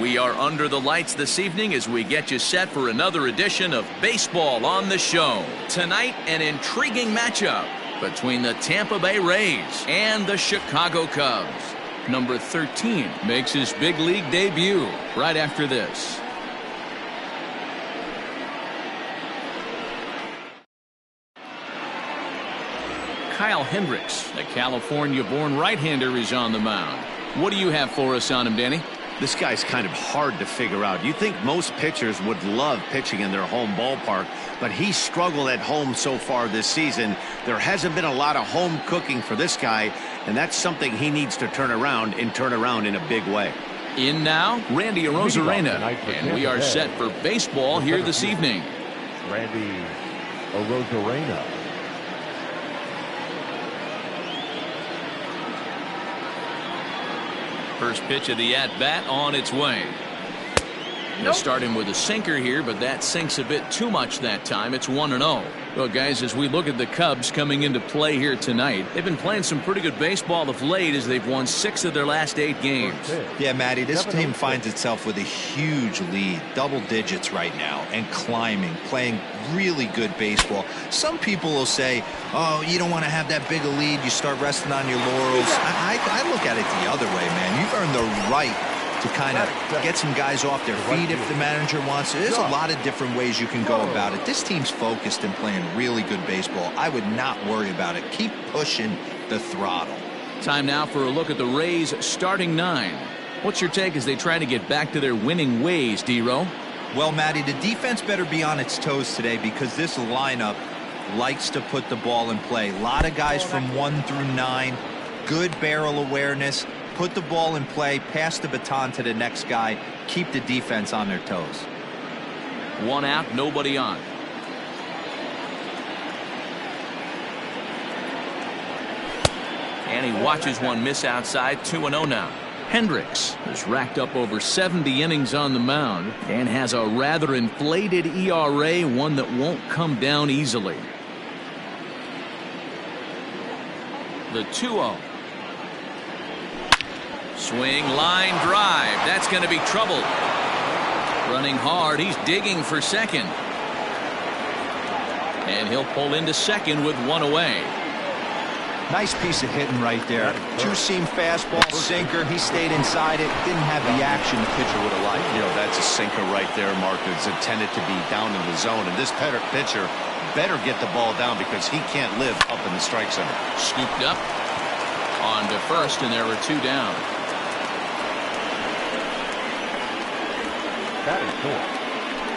We are under the lights this evening as we get you set for another edition of Baseball on the Show. Tonight, an intriguing matchup between the Tampa Bay Rays and the Chicago Cubs. Number 13 makes his big league debut right after this. Kyle Hendricks, a California-born right-hander, is on the mound. What do you have for us on him, Danny? This guy's kind of hard to figure out. You think most pitchers would love pitching in their home ballpark, but he's struggled at home so far this season. There hasn't been a lot of home cooking for this guy, and that's something he needs to turn around in a big way. In now, Randy Arozarena, and we are set for baseball here this evening. Randy Arozarena. First pitch of the at-bat on its way. They'll start him with a sinker here, but that sinks a bit too much that time. It's 1-0. Well, guys, as we look at the Cubs coming into play here tonight, they've been playing some pretty good baseball of late as they've won 6 of their last 8 games. Yeah, Matty, this team finds itself with a huge lead, double digits right now, and climbing, playing really good baseball. Some people will say, oh, you don't want to have that big a lead, you start resting on your laurels. I look at it the other way, man. You've earned the right to kind of get some guys off their feet if the manager wants to. There's a lot of different ways you can go about it. This team's focused and playing really good baseball. I would not worry about it. Keep pushing the throttle. Time now for a look at the Rays starting 9. What's your take as they try to get back to their winning ways, D-Row? Well, Matty, the defense better be on its toes today because this lineup likes to put the ball in play. A lot of guys from 1 through 9, good barrel awareness. Put the ball in play, pass the baton to the next guy, keep the defense on their toes. 1 out, nobody on. And he watches one miss outside. 2-0 now. Hendricks has racked up over 70 innings on the mound and has a rather inflated ERA, one that won't come down easily. The 2-0. Swing, line drive. That's going to be trouble. Running hard. He's digging for second. And he'll pull into second with 1 away. Nice piece of hitting right there. Two-seam fastball, sinker. He stayed inside it. Didn't have the action the pitcher would have liked. You know, that's a sinker right there, Mark. It's intended to be down in the zone. And this pitcher better get the ball down because he can't live up in the strike zone. Scooped up. On to first, and there were 2 down. Batting fourth,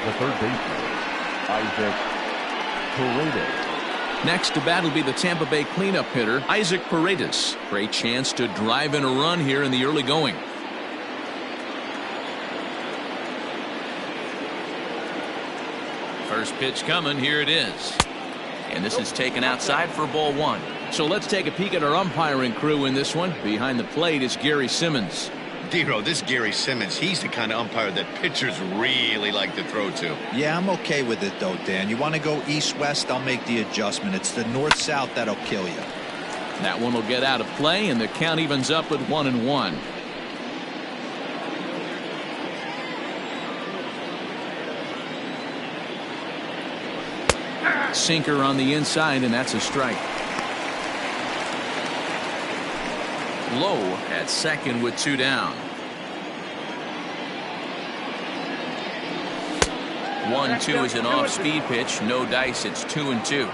the third baseman, Isaac Paredes. Next to bat will be the Tampa Bay cleanup hitter, Isaac Paredes. Great chance to drive in a run here in the early going. First pitch coming. Here it is. And this is taken outside for ball 1. So let's take a peek at our umpiring crew in this one. Behind the plate is Gary Simmons. D-Row, this Gary Simmons, he's the kind of umpire that pitchers really like to throw to. Yeah, I'm okay with it, though, Dan. You want to go east-west, I'll make the adjustment. It's the north-south that'll kill you. That one will get out of play, and the count evens up at 1-1. Sinker on the inside, and that's a strike. Low at second with 2 down. 1-2 is an off-speed pitch. No dice. It's 2-2.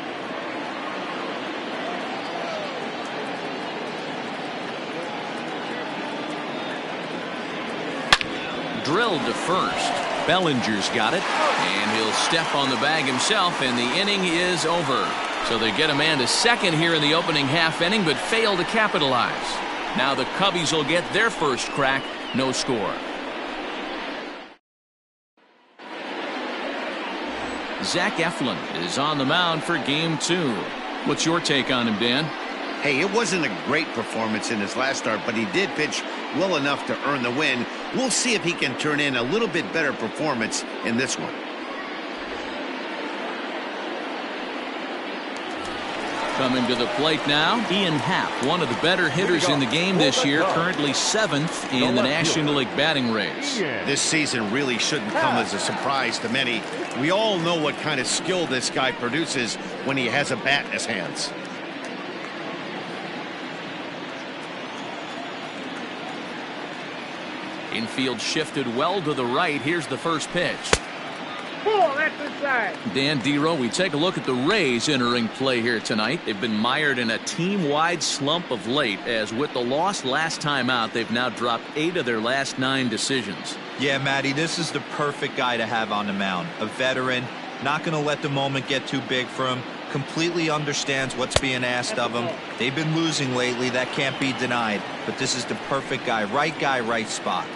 Drilled to first. Bellinger's got it, and he'll step on the bag himself, and the inning is over. So they get a man to second here in the opening half inning, but fail to capitalize. Now the Cubbies will get their first crack. No score. Zach Eflin is on the mound for game 2. What's your take on him, Dan? Hey, it wasn't a great performance in his last start, but he did pitch well enough to earn the win. We'll see if he can turn in a little bit better performance in this one. Coming to the plate now, Ian Happ, one of the better hitters in the game this year, currently 7th in the National League batting race. This season really shouldn't come as a surprise to many. We all know what kind of skill this guy produces when he has a bat in his hands. Infield shifted well to the right. Here's the first pitch. Dan Dero, we take a look at the Rays entering play here tonight. They've been mired in a team-wide slump of late, as with the loss last time out, they've now dropped 8 of their last 9 decisions. Yeah, Matty, this is the perfect guy to have on the mound. A veteran, not going to let the moment get too big for him, completely understands what's being asked of him. They've been losing lately, that can't be denied, but this is the perfect guy, right spot.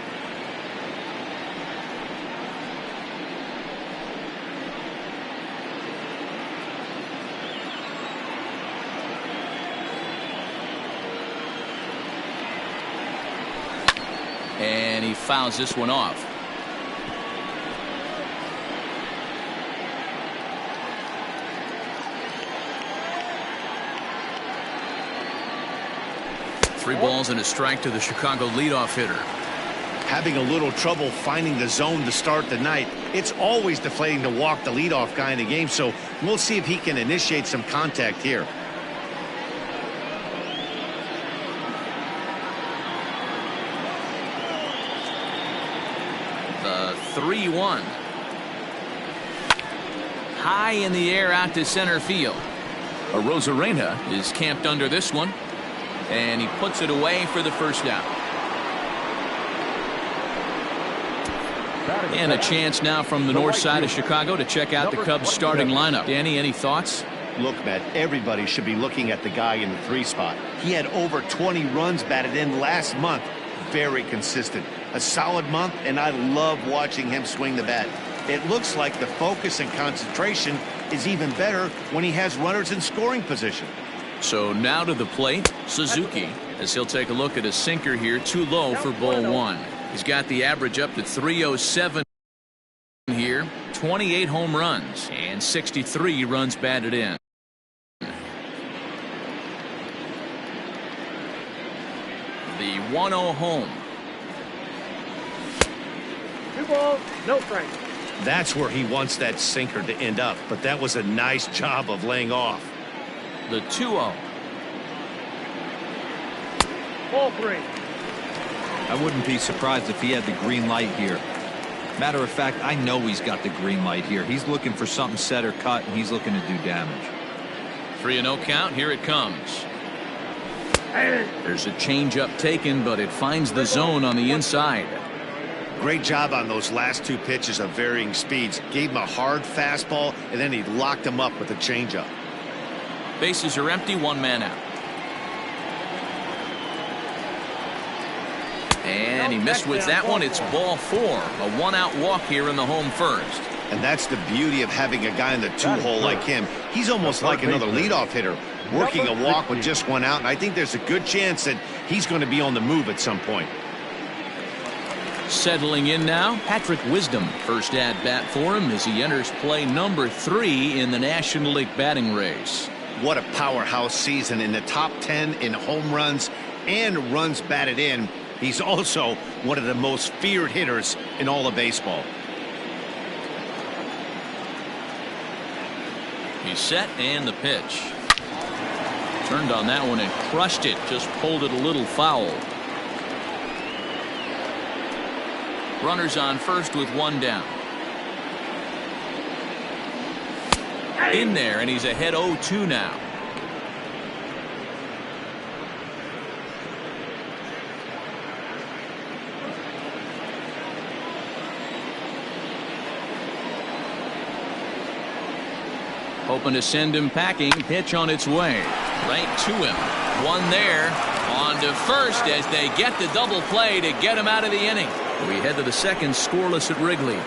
And he fouls this one off. Three balls and a strike to the Chicago leadoff hitter. Having a little trouble finding the zone to start the night. It's always deflating to walk the leadoff guy in the game, so we'll see if he can initiate some contact here. The 3-1. High in the air out to center field. Arozarena is camped under this one, and he puts it away for the first down. And a chance now from the north side of Chicago to check out the Cubs starting lineup. Danny, any thoughts? Look, Matt, everybody should be looking at the guy in the 3 spot. He had over 20 runs batted in last month. Very consistent. A solid month, and I love watching him swing the bat. It looks like the focus and concentration is even better when he has runners in scoring position. So now to the plate, Suzuki, as he'll take a look at a sinker here, too low for ball 1. He's got the average up to 307 here, 28 home runs, and 63 runs batted in. The 1-0 home. 2 balls, no strikes. That's where he wants that sinker to end up, but that was a nice job of laying off. The 2-0. Ball 3. I wouldn't be surprised if he had the green light here. Matter of fact, I know he's got the green light here. He's looking for something set or cut, and he's looking to do damage. 3-0 count. Here it comes. There's a changeup taken, but it finds the zone on the inside. Great job on those last 2 pitches of varying speeds. Gave him a hard fastball, and then he locked him up with a changeup. Bases are empty, 1 man out. And he missed with that one. It's ball 4. A 1-out walk here in the home first. And that's the beauty of having a guy in the 2-hole like him. He's almost like another leadoff hitter, working a walk with just 1 out. And I think there's a good chance that he's going to be on the move at some point. Settling in now, Patrick Wisdom. First at bat for him as he enters play number 3 in the National League batting race. What a powerhouse season, in the top 10 in home runs and runs batted in. He's also one of the most feared hitters in all of baseball. He's set, and the pitch. Turned on that one and crushed it. Just pulled it a little foul. Runners on first with 1 down. In there, and he's ahead 0-2 now. Hoping to send him packing. Pitch on its way. Right to him. 1 there. On to first as they get the double play to get him out of the inning. We head to the second, scoreless at Wrigley.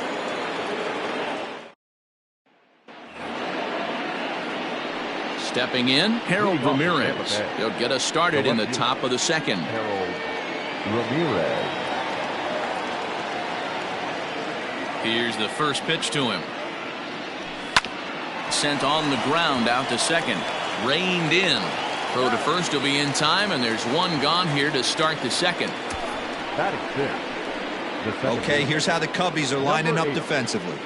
Stepping in, Harold Ramirez. He'll get us started in the top of the second. Harold Ramirez. Here's the first pitch to him. Sent on the ground out to second. Reined in. Throw to first will be in time, and there's one gone here to start the second. Batting fifth. Okay, here's how the Cubbies are lining up defensively.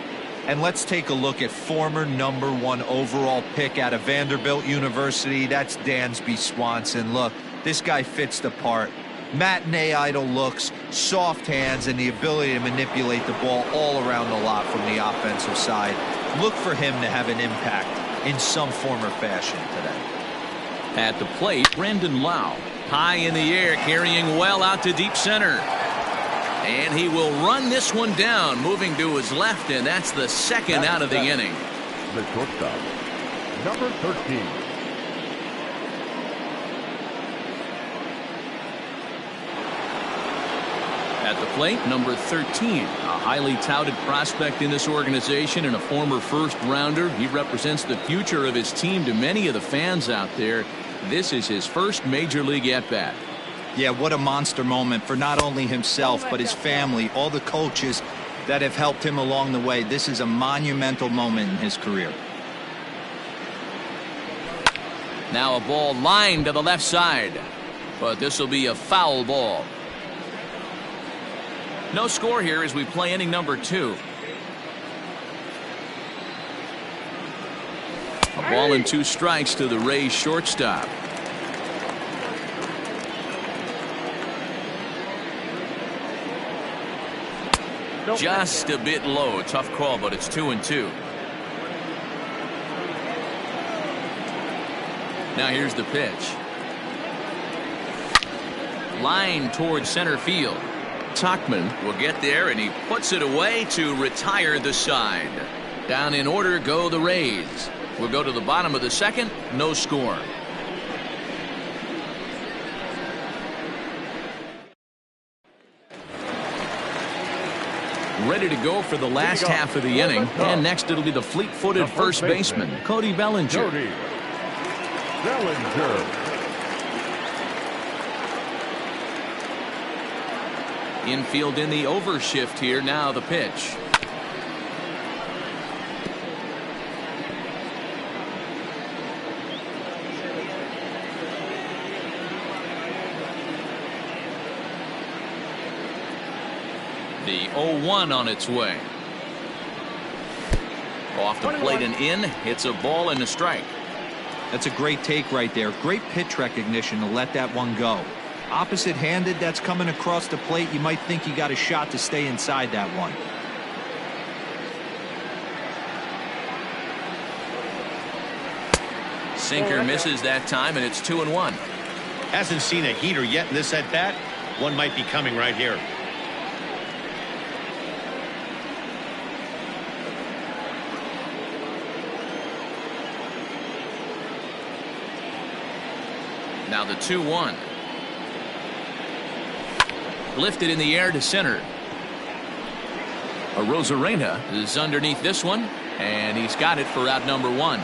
And let's take a look at former #1 overall pick out of Vanderbilt University. That's Dansby Swanson. Look, this guy fits the part. Matinee idol looks, soft hands, and the ability to manipulate the ball all around the lot from the offensive side. Look for him to have an impact in some form or fashion today. At the plate, Brendan Lau. High in the air, carrying well out to deep center. And he will run this one down, moving to his left, and that's the second out of the inning. The shortstop, number 13. At the plate, number 13, a highly touted prospect in this organization and a former first-rounder. He represents the future of his team to many of the fans out there. This is his first major league at-bat. Yeah, what a monster moment for not only himself, but his family, all the coaches that have helped him along the way. This is a monumental moment in his career. Now a ball lined to the left side, but this will be a foul ball. No score here as we play inning number 2. A ball and 2 strikes to the Rays shortstop. Just a bit low. Tough call, but it's 2-2. Now here's the pitch. Line towards center field. Tuckman will get there, and he puts it away to retire the side. Down in order go the Rays. We'll go to the bottom of the second. No score. Ready to go for the last half of the inning. And next it'll be the fleet-footed first baseman, Cody Bellinger. Cody Bellinger. Infield in the overshift here. Now the pitch. The 0-1 on its way. Off the plate and in. Hits a ball and a strike. That's a great take right there. Great pitch recognition to let that one go. Opposite-handed, that's coming across the plate. You might think you got a shot to stay inside that one. Sinker misses that time, and it's 2-1. Hasn't seen a heater yet in this at-bat. One might be coming right here. Now the 2-1. Lifted in the air to center. Arozarena is underneath this one, and he's got it for out number 1.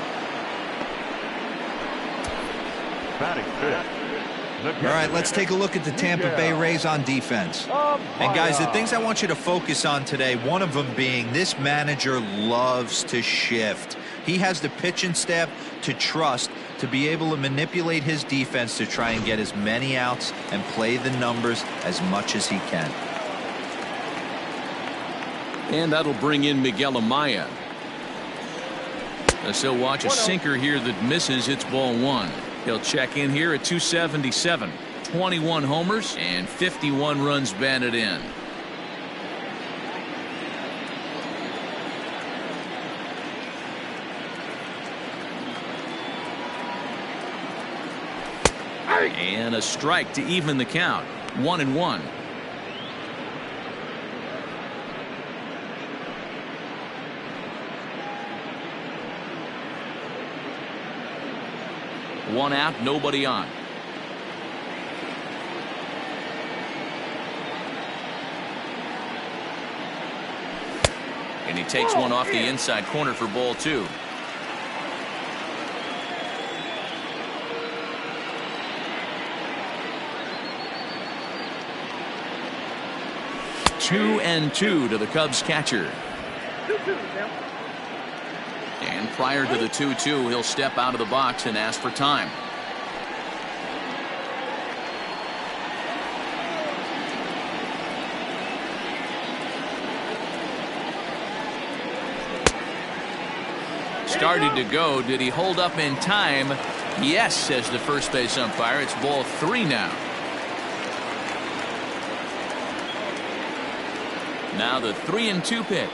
Batting fifth. All right, let's take a look at the Tampa Bay Rays on defense. And guys, the things I want you to focus on today, one of them being this manager loves to shift. He has the pitching staff to trust to be able to manipulate his defense to try and get as many outs and play the numbers as much as he can. And that'll bring in Miguel Amaya. As he'll watch a sinker here that misses. It's ball 1. He'll check in here at 277. 21 homers and 51 runs batted in. And a strike to even the count. 1-1. One out, nobody on. And he takes one off the inside corner for ball 2. Two and 2 to the Cubs catcher. And prior to the 2-2, he'll step out of the box and ask for time. Started to go. Did he hold up in time? Yes, says the first base umpire. It's ball 3 now. Now the 3-2 pitch.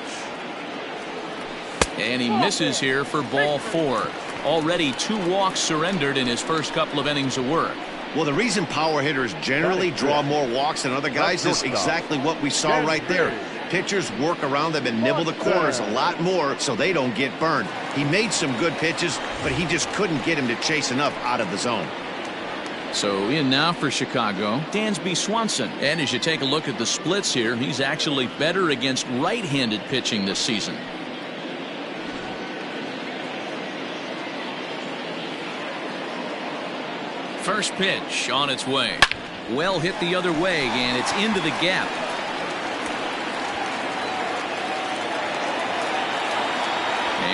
And he misses here for ball 4. Already 2 walks surrendered in his first couple of innings of work. Well, the reason power hitters generally draw more walks than other guys is exactly what we saw right there. Pitchers work around them and nibble the corners a lot more so they don't get burned. He made some good pitches, but he just couldn't get him to chase enough out of the zone. So in now for Chicago, Dansby Swanson. And as you take a look at the splits here, he's actually better against right-handed pitching this season. First pitch on its way. Well hit the other way, and it's into the gap.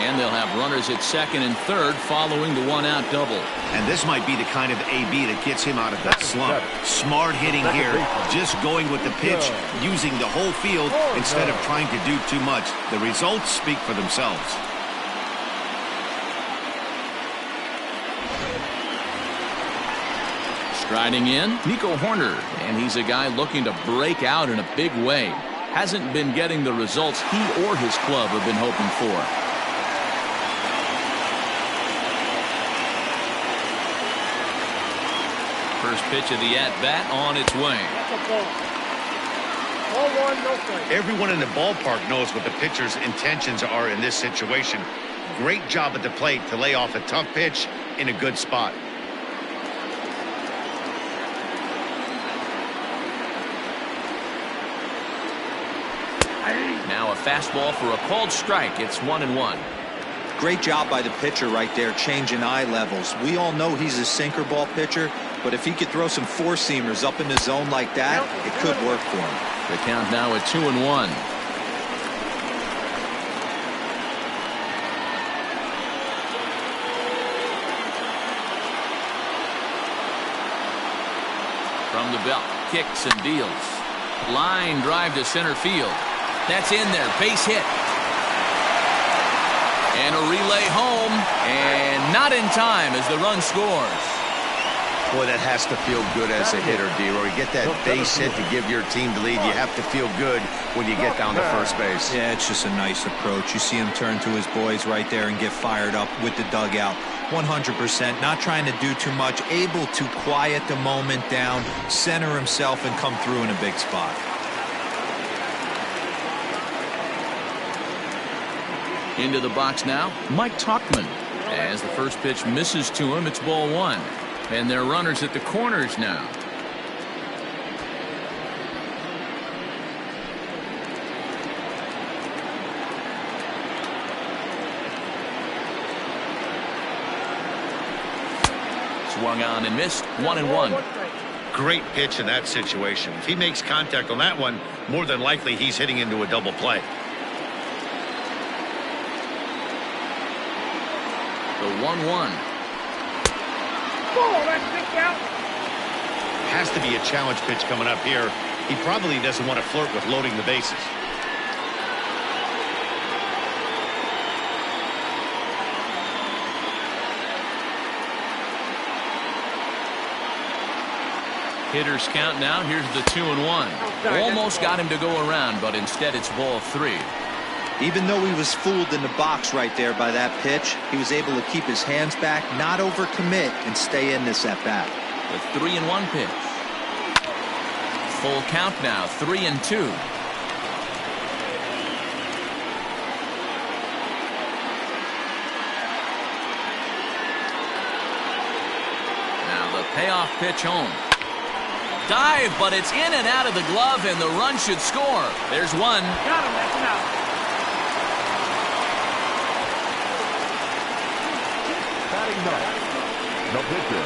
And they'll have runners at second and third following the 1-out double. And this might be the kind of AB that gets him out of that slump. Smart hitting here, just going with the pitch, using the whole field instead of trying to do too much. The results speak for themselves. Striding in, Nico Horner, and he's a guy looking to break out in a big way. Hasn't been getting the results he or his club have been hoping for. First pitch of the at-bat on its way. That's a ball. Ball 1, no strike. Everyone in the ballpark knows what the pitcher's intentions are in this situation. Great job at the plate to lay off a tough pitch in a good spot. Now a fastball for a called strike. It's 1-1. Great job by the pitcher right there, changing eye levels. We all know he's a sinker ball pitcher, but if he could throw some four-seamers up in the zone like that, it could work for him. The count now at 2-1. From the belt, kicks and deals. Line drive to center field. That's in there, base hit. And a relay home, and not in time as the run scores. Boy, that has to feel good as a hitter, D-Roy. You get that base hit to give your team the lead. You have to feel good when you get down to first base. Yeah, it's just a nice approach. You see him turn to his boys right there and get fired up with the dugout. 100%, not trying to do too much, able to quiet the moment down, center himself, and come through in a big spot. Into the box now, Mike Tauchman. As the first pitch misses to him, it's ball 1. And they're runners at the corners now. Swung on and missed. 1-1. Great pitch in that situation. If he makes contact on that one, more than likely he's hitting into a double play. The 1-1. Ball, that's kicked out. Has to be a challenge pitch coming up here. He probably doesn't want to flirt with loading the bases. Hitters count now. Here's the 2-1. Almost got him to go around, but instead it's ball 3. Even though he was fooled in the box right there by that pitch, he was able to keep his hands back, not overcommit, and stay in this at-bat. The 3-1 pitch. Full count now, 3-2. Now the payoff pitch home. Dive, but it's in and out of the glove, and the run should score. There's one. Got him, that's an out. The pitcher,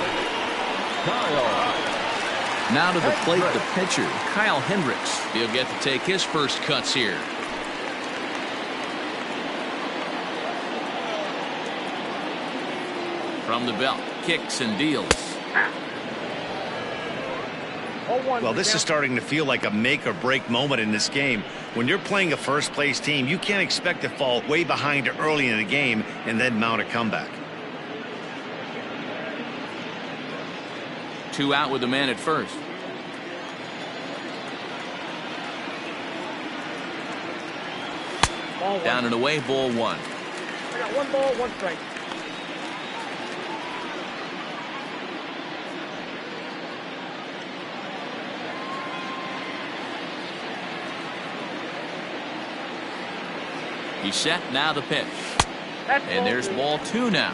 Kyle. Now to the plate, the pitcher, Kyle Hendricks. He'll get to take his first cuts here. From the belt, kicks and deals. Well, this is starting to feel like a make or break moment in this game. When you're playing a first place team, you can't expect to fall way behind early in the game and then mount a comeback. 2 out with the man at first. Down and away, ball 1. I got 1 ball, 1 strike. He's set, now the pitch. And there's ball 2 now.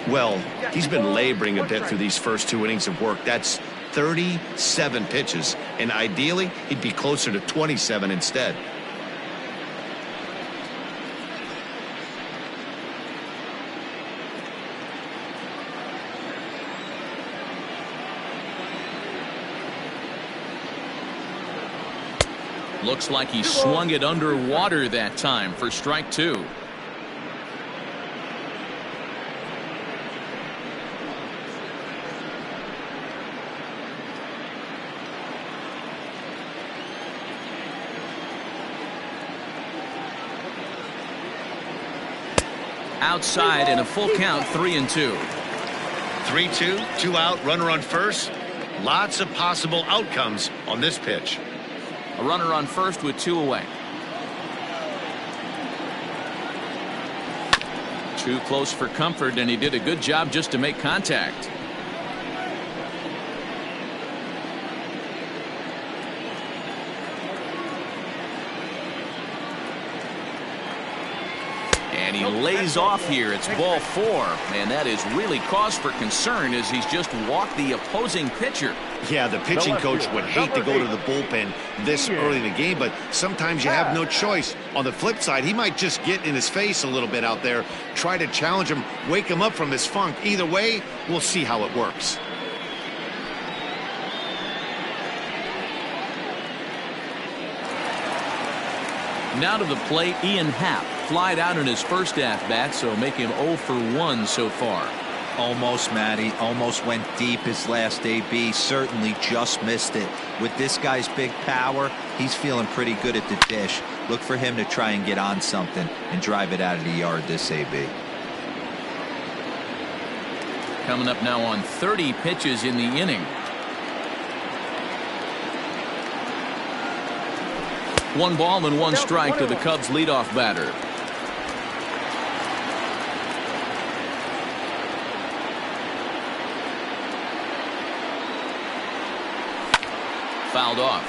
Well, he's been laboring a bit through these first 2 innings of work. That's 37 pitches, and ideally he'd be closer to 27 instead. Looks like he swung it underwater that time for strike 2. Outside and a full count, 3-2. 3-2, 2 out, runner on first. Lots of possible outcomes on this pitch. A runner on first with 2 away. Too close for comfort, and he did a good job just to make contact. And he lays off here. It's ball 4. And that is really cause for concern as he's just walked the opposing pitcher. Yeah, the pitching coach would hate to go to the bullpen this early in the game, but sometimes you have no choice. On the flip side, he might just get in his face a little bit out there, try to challenge him, wake him up from his funk. Either way, we'll see how it works. Now to the plate, Ian Happ. Flied out in his first at-bat, so make him 0 for 1 so far. Almost, Matty. Almost went deep his last AB. Certainly just missed it. With this guy's big power, he's feeling pretty good at the dish. Look for him to try and get on something and drive it out of the yard this AB. Coming up now on 30 pitches in the inning. 1 ball and 1 strike to the Cubs leadoff batter. Fouled off.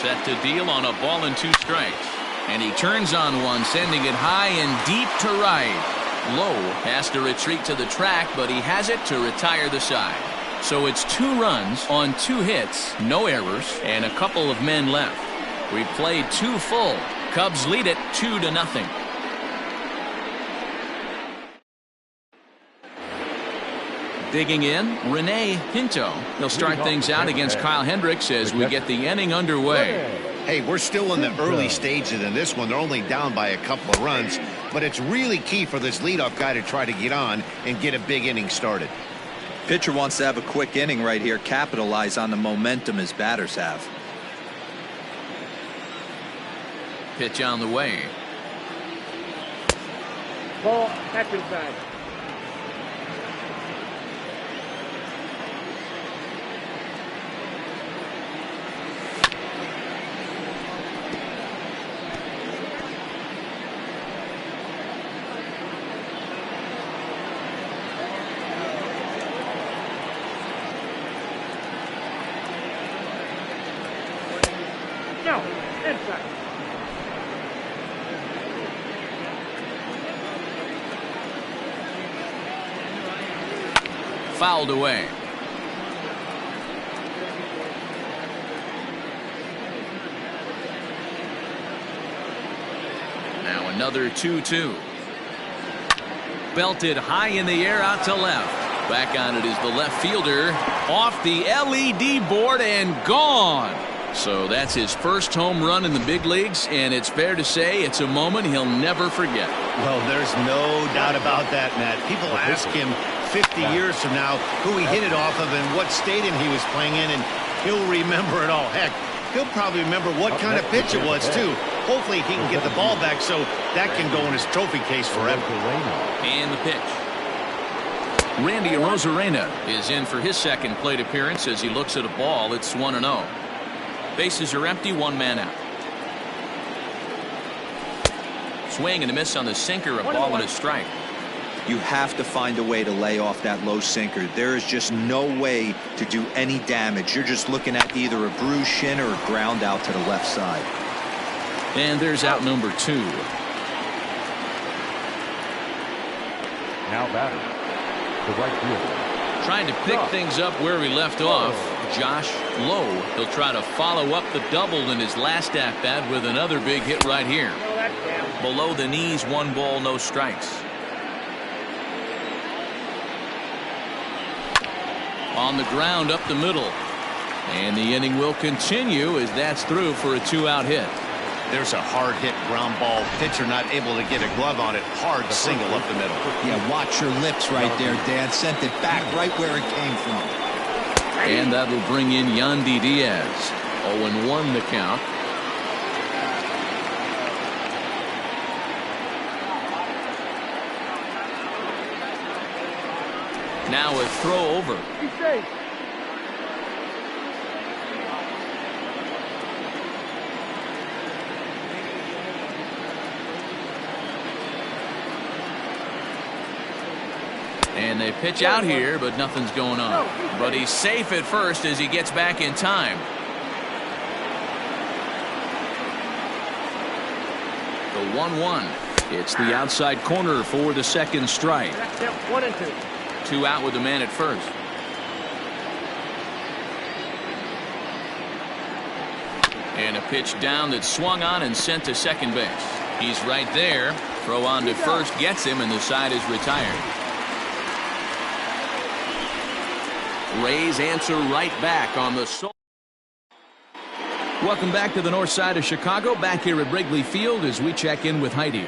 Set to deal on a ball and 2 strikes. And he turns on one, sending it high and deep to right. Lowe has to retreat to the track, but he has it to retire the side. So it's 2 runs on 2 hits, no errors, and a couple of men left. We've played 2 full. Cubs lead it 2-0. Digging in, Rene Pinto. He'll start things out against Kyle Hendricks as we get the inning underway. Hey, we're still in the early stages in this one. They're only down by a couple of runs, but it's really key for this leadoff guy to try to get on and get a big inning started. Pitcher wants to have a quick inning right here, capitalize on the momentum his batters have. Pitch on the way. Ball, back inside. No, inside. Fouled away. Now another 2-2. Belted high in the air out to left. Back on it is the left fielder. Off the LED board and gone. So that's his first home run in the big leagues, and it's fair to say it's a moment he'll never forget. Well, there's no doubt about that, Matt. People ask him 50 years from now who he hit it off of and what stadium he was playing in, and he'll remember it all. Heck, he'll probably remember what kind of pitch it was, too. Hopefully he can get the ball back so that can go in his trophy case forever. And the pitch. Randy Arozarena is in for his second plate appearance as he looks at a ball. It's 1-0. Bases are empty, one man out. Swing and a miss on the sinker, a ball and a strike. You have to find a way to lay off that low sinker. There is just no way to do any damage. You're just looking at either a bruised shin or a ground out to the left side. And there's out number 2. Now batter, the right fielder. Trying to pick things up where he left off. Josh Lowe. He'll try to follow up the double in his last at-bat with another big hit right here. Below the knees, 1 ball, no strikes. On the ground up the middle. And the inning will continue as that's through for a 2-out hit. There's a hard hit ground ball. Pitcher not able to get a glove on it. Hard single up the middle. Yeah, watch your lips right there, Dan. Sent it back right where it came from. And that'll bring in Yandy Diaz. 0-1 the count. Now a throw over. And they pitch out here, but nothing's going on. But he's safe at first as he gets back in time. The 1-1. It's the outside corner for the second strike. 1 and 2. 2 out with the man at first. And a pitch down that's swung on and sent to second base. He's right there. Throw on to first gets him, and the side is retired. Rays answer right back on the soul. Welcome back to the north side of Chicago, back here at Wrigley Field as we check in with Heidi.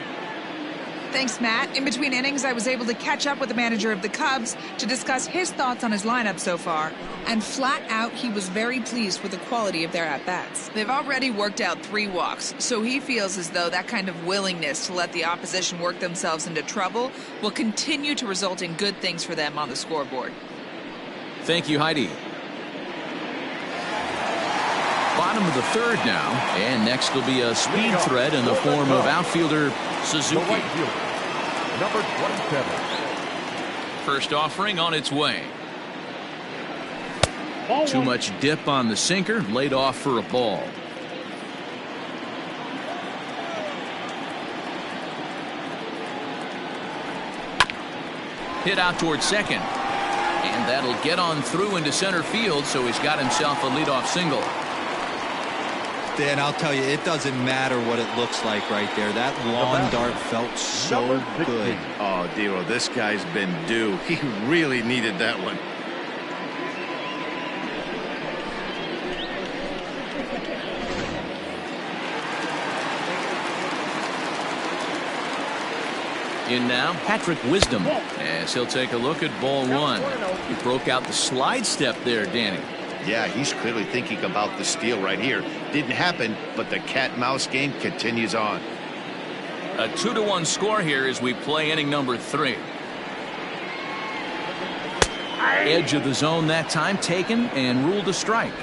Thanks, Matt. In between innings, I was able to catch up with the manager of the Cubs to discuss his thoughts on his lineup so far. And flat out, he was very pleased with the quality of their at-bats. They've already worked out 3 walks, so he feels as though that kind of willingness to let the opposition work themselves into trouble will continue to result in good things for them on the scoreboard. Thank you, Heidi. Bottom of the 3rd now, and next will be a speed threat in the form of outfielder Suzuki. The right fielder, number 27. First offering on its way. Too much dip on the sinker, laid off for a ball. Hit out towards second. And that'll get on through into center field, so he's got himself a leadoff single. Dan, I'll tell you, it doesn't matter what it looks like right there. That lawn dart felt so good. Oh, Dero, this guy's been due. He really needed that one. In now, Patrick Wisdom, as he'll take a look at ball 1. He broke out the slide step there, Danny. Yeah, he's clearly thinking about the steal right here. Didn't happen, but the cat-mouse game continues on. A 2-1 score here as we play inning number 3. Edge of the zone that time taken and ruled a strike.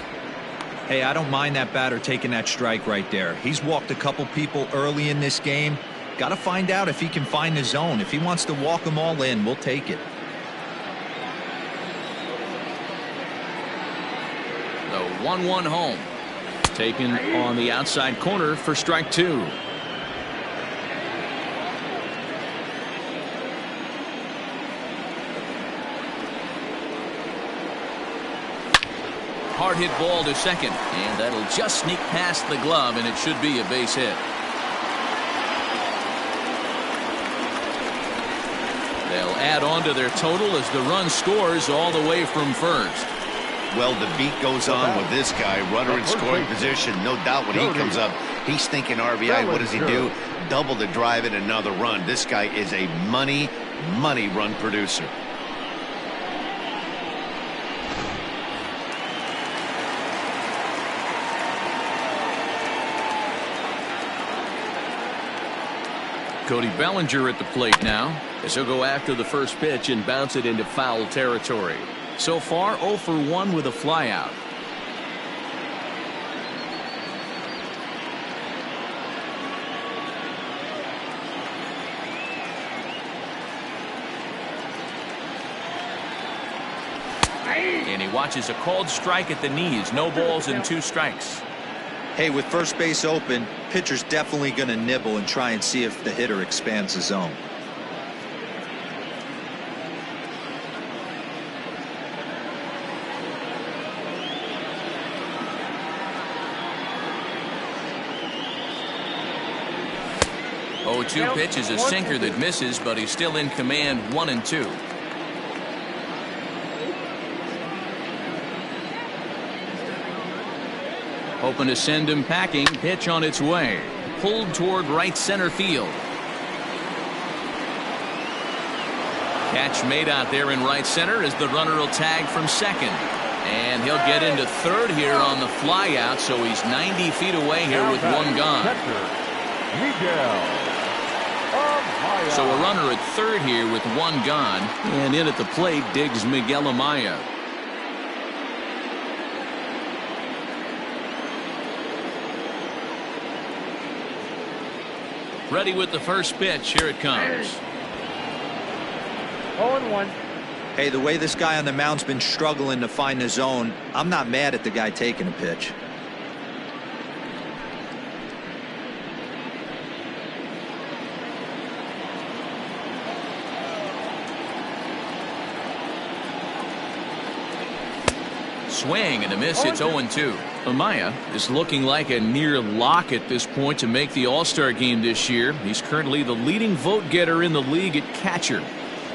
Hey, I don't mind that batter taking that strike right there. He's walked a couple people early in this game. Got to find out if he can find the zone. If he wants to walk them all in, we'll take it. The 1-1 home. Taken on the outside corner for strike 2. Hard hit ball to second, and that'll just sneak past the glove, and it should be a base hit. They'll add on to their total as the run scores all the way from first. Well, the beat goes on with this guy, runner in scoring position. No doubt when he comes up, he's thinking RBI. What does he do? Double the drive and another run. This guy is a money run producer. Cody Bellinger at the plate now, as he'll go after the first pitch and bounce it into foul territory. So far, 0 for 1 with a flyout. And he watches a called strike at the knees. No balls and 2 strikes. Hey, with first base open, pitcher's definitely going to nibble and try and see if the hitter expands the zone. Oh, 2 pitch is a sinker that misses, but he's still in command. 1-2. Hoping to send him packing. Pitch on its way. Pulled toward right center field. Catch made out there in right center as the runner will tag from second. And he'll get into third here on the flyout, so he's 90 feet away here with 1 gone. So a runner at third here with 1 gone. And in at the plate digs Miguel Amaya. Ready with the first pitch. Here it comes. 0-1. Hey, the way this guy on the mound's been struggling to find the zone, I'm not mad at the guy taking a pitch. Swing and a miss. It's 0-2. Amaya is looking like a near lock at this point to make the All-Star game this year. He's currently the leading vote getter in the league at catcher.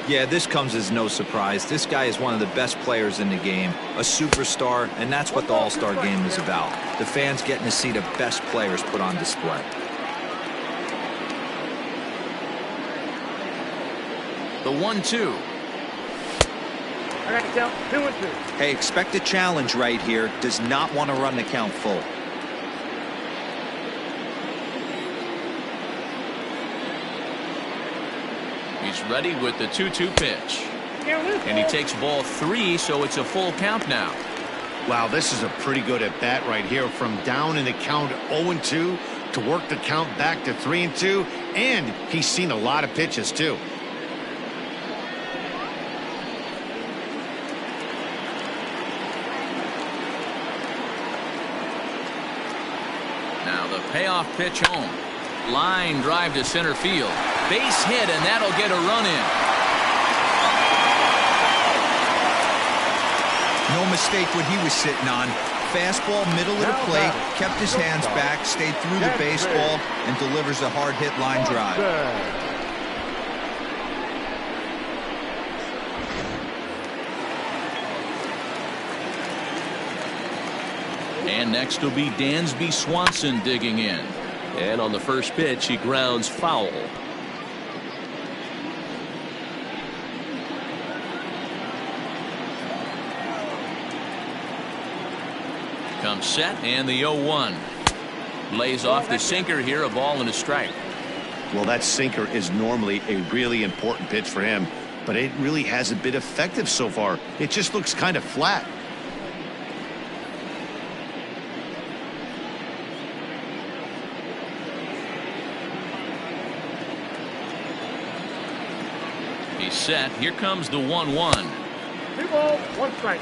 Yeah, this comes as no surprise. This guy is one of the best players in the game, a superstar, and that's what the All-Star game is about. The fans getting to see the best players put on display. The 1-2. I got to count 2-2. Hey, expect a challenge right here. Does not want to run the count full. He's ready with the 2-2 pitch. And he takes ball 3, so it's a full count now. Wow, this is a pretty good at bat right here. From down in the count 0-2 to work the count back to 3-2. And he's seen a lot of pitches, too. Now the payoff pitch home. Line drive to center field. Base hit, and that'll get a run in. No mistake what he was sitting on. Fastball, middle of the plate, kept his hands back, stayed through the baseball, and delivers a hard hit line drive. And next will be Dansby Swanson digging in. And on the first pitch, he grounds foul. Comes set, and the 0-1. Lays off the sinker here, a ball and a strike. Well, that sinker is normally a really important pitch for him, but it really hasn't been effective so far. It just looks kind of flat. He's set. Here comes the 1-1. 2 balls, 1 strike.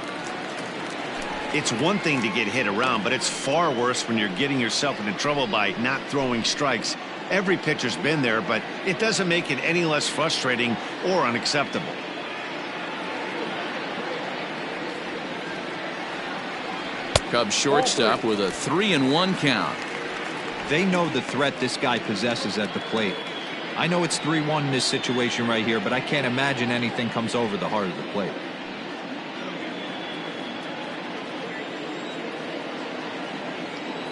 It's one thing to get hit around, but it's far worse when you're getting yourself into trouble by not throwing strikes. Every pitcher's been there, but it doesn't make it any less frustrating or unacceptable. Cubs shortstop with a 3-1 count. They know the threat this guy possesses at the plate. I know it's 3-1 in this situation right here, but I can't imagine anything comes over the heart of the plate.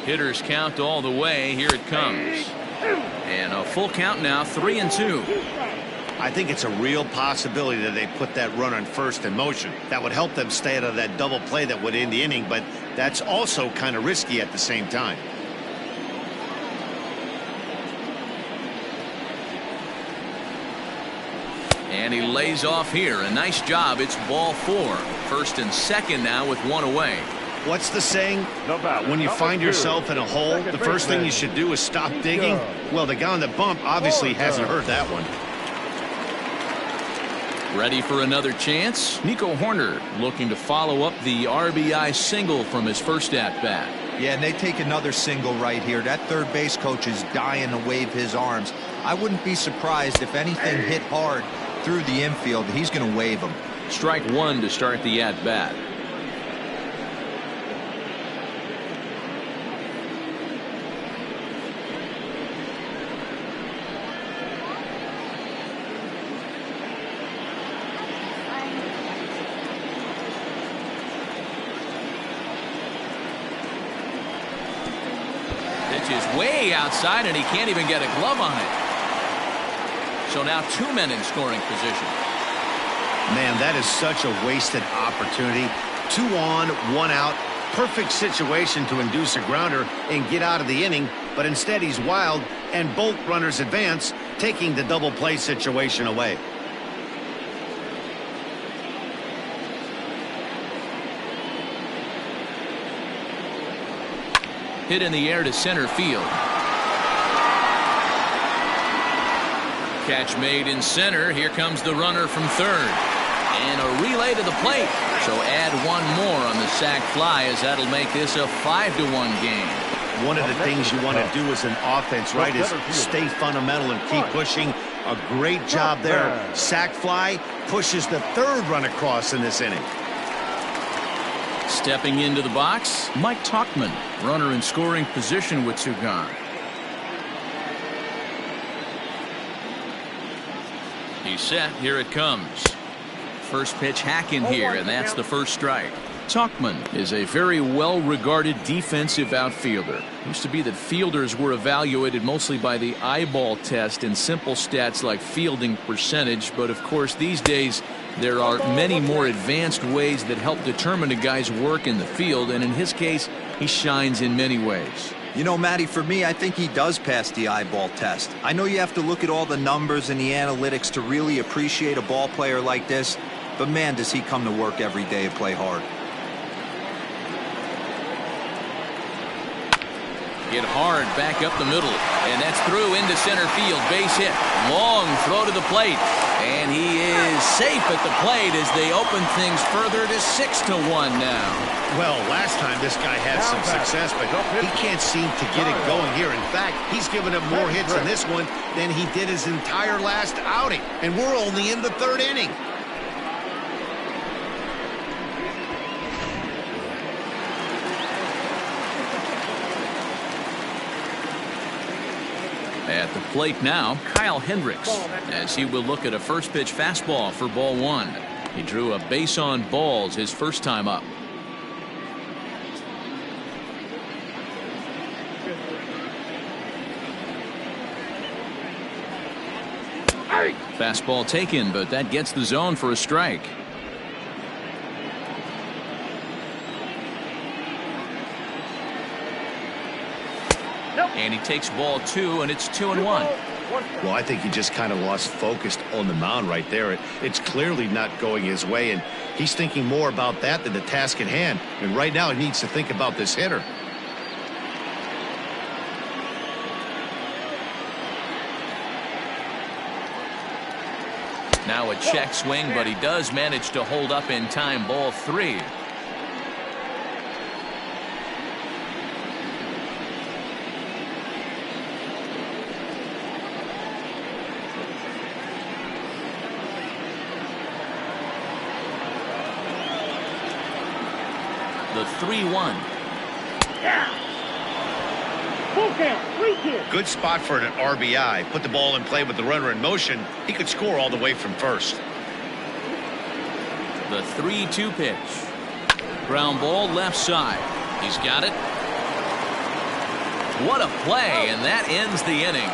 Hitters count all the way. Here it comes. And a full count now, 3-2. I think it's a real possibility that they put that runner on first in motion. That would help them stay out of that double play that would end the inning, but that's also kind of risky at the same time. And he lays off here. A nice job. It's ball 4. First and second now with one away. What's the saying? When you find yourself in a hole, the first thing you should do is stop digging. Well, the guy on the bump obviously hasn't heard that one. Ready for another chance? Nico Horner looking to follow up the RBI single from his first at-bat. Yeah, and they take another single right here. That third base coach is dying to wave his arms. I wouldn't be surprised if anything hit hard through the infield. He's going to wave them. Strike one to start the at-bat. Is way outside and he can't even get a glove on it. So now 2 men in scoring position. Man, that is such a wasted opportunity. 2 on, 1 out. Perfect situation to induce a grounder and get out of the inning, but instead he's wild and both runners advance, taking the double play situation away. Hit in the air to center field. Catch made in center. Here comes the runner from third. And a relay to the plate. So add one more on the sac fly, as that'll make this a 5-1 game. One of the things you want to do as an offense, right, is stay fundamental and keep pushing. A great job there. Sac fly pushes the third run across in this inning. Stepping into the box, Mike Tauchman, runner in scoring position with two gone. He's set. Here it comes. First pitch hack in here, and that's the first strike. Tauchman is a very well-regarded defensive outfielder. Used to be that fielders were evaluated mostly by the eyeball test and simple stats like fielding percentage, but of course these days there are many more advanced ways that help determine a guy's work in the field, and in his case he shines in many ways. You know, Matty, for me, I think he does pass the eyeball test. I know you have to look at all the numbers and the analytics to really appreciate a ball player like this, but man, does he come to work every day and play hard. Hit hard back up the middle, and that's through into center field. Base hit. Long throw to the plate, and he is safe at the plate as they open things further to 6-1 now. Well, last time this guy had some success, but he can't seem to get it going here. In fact, he's given up more hits in this one than he did his entire last outing, and we're only in the third inning. At the plate now, Kyle Hendricks, as he will look at a first pitch fastball for ball one. He drew a base on balls his first time up. Fastball taken, but that gets the zone for a strike. And he takes ball two, and it's 2-1. Well, I think he just kind of lost focus on the mound right there. It's clearly not going his way, and he's thinking more about that than the task at hand. And right now he needs to think about this hitter. Now a check swing, but he does manage to hold up in time. Ball three. The 3-1. Full count, 3-2. Good spot for an RBI. Put the ball in play with the runner in motion. He could score all the way from first. The 3-2 pitch. Ground ball left side. He's got it. What a play, and that ends the inning.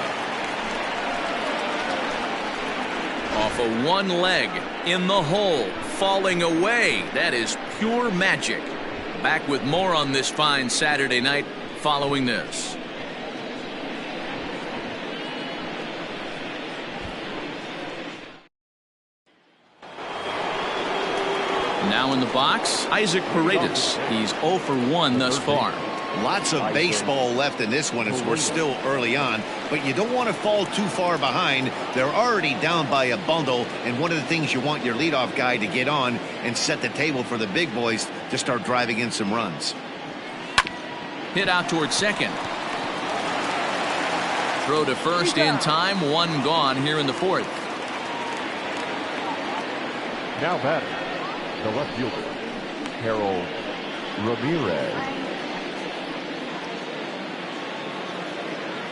Off of one leg, in the hole, falling away. That is pure magic. Back with more on this fine Saturday night following this. Now in the box, Isaac Paredes. He's 0 for 1 thus far. Lots of baseball left in this one as we're still early on, but you don't want to fall too far behind. They're already down by a bundle, and one of the things you want your leadoff guy to get on and set the table for the big boys to start driving in some runs. Hit out towards second. Throw to first in time. One gone here in the fourth. Now batting, the left fielder, Harold Ramirez.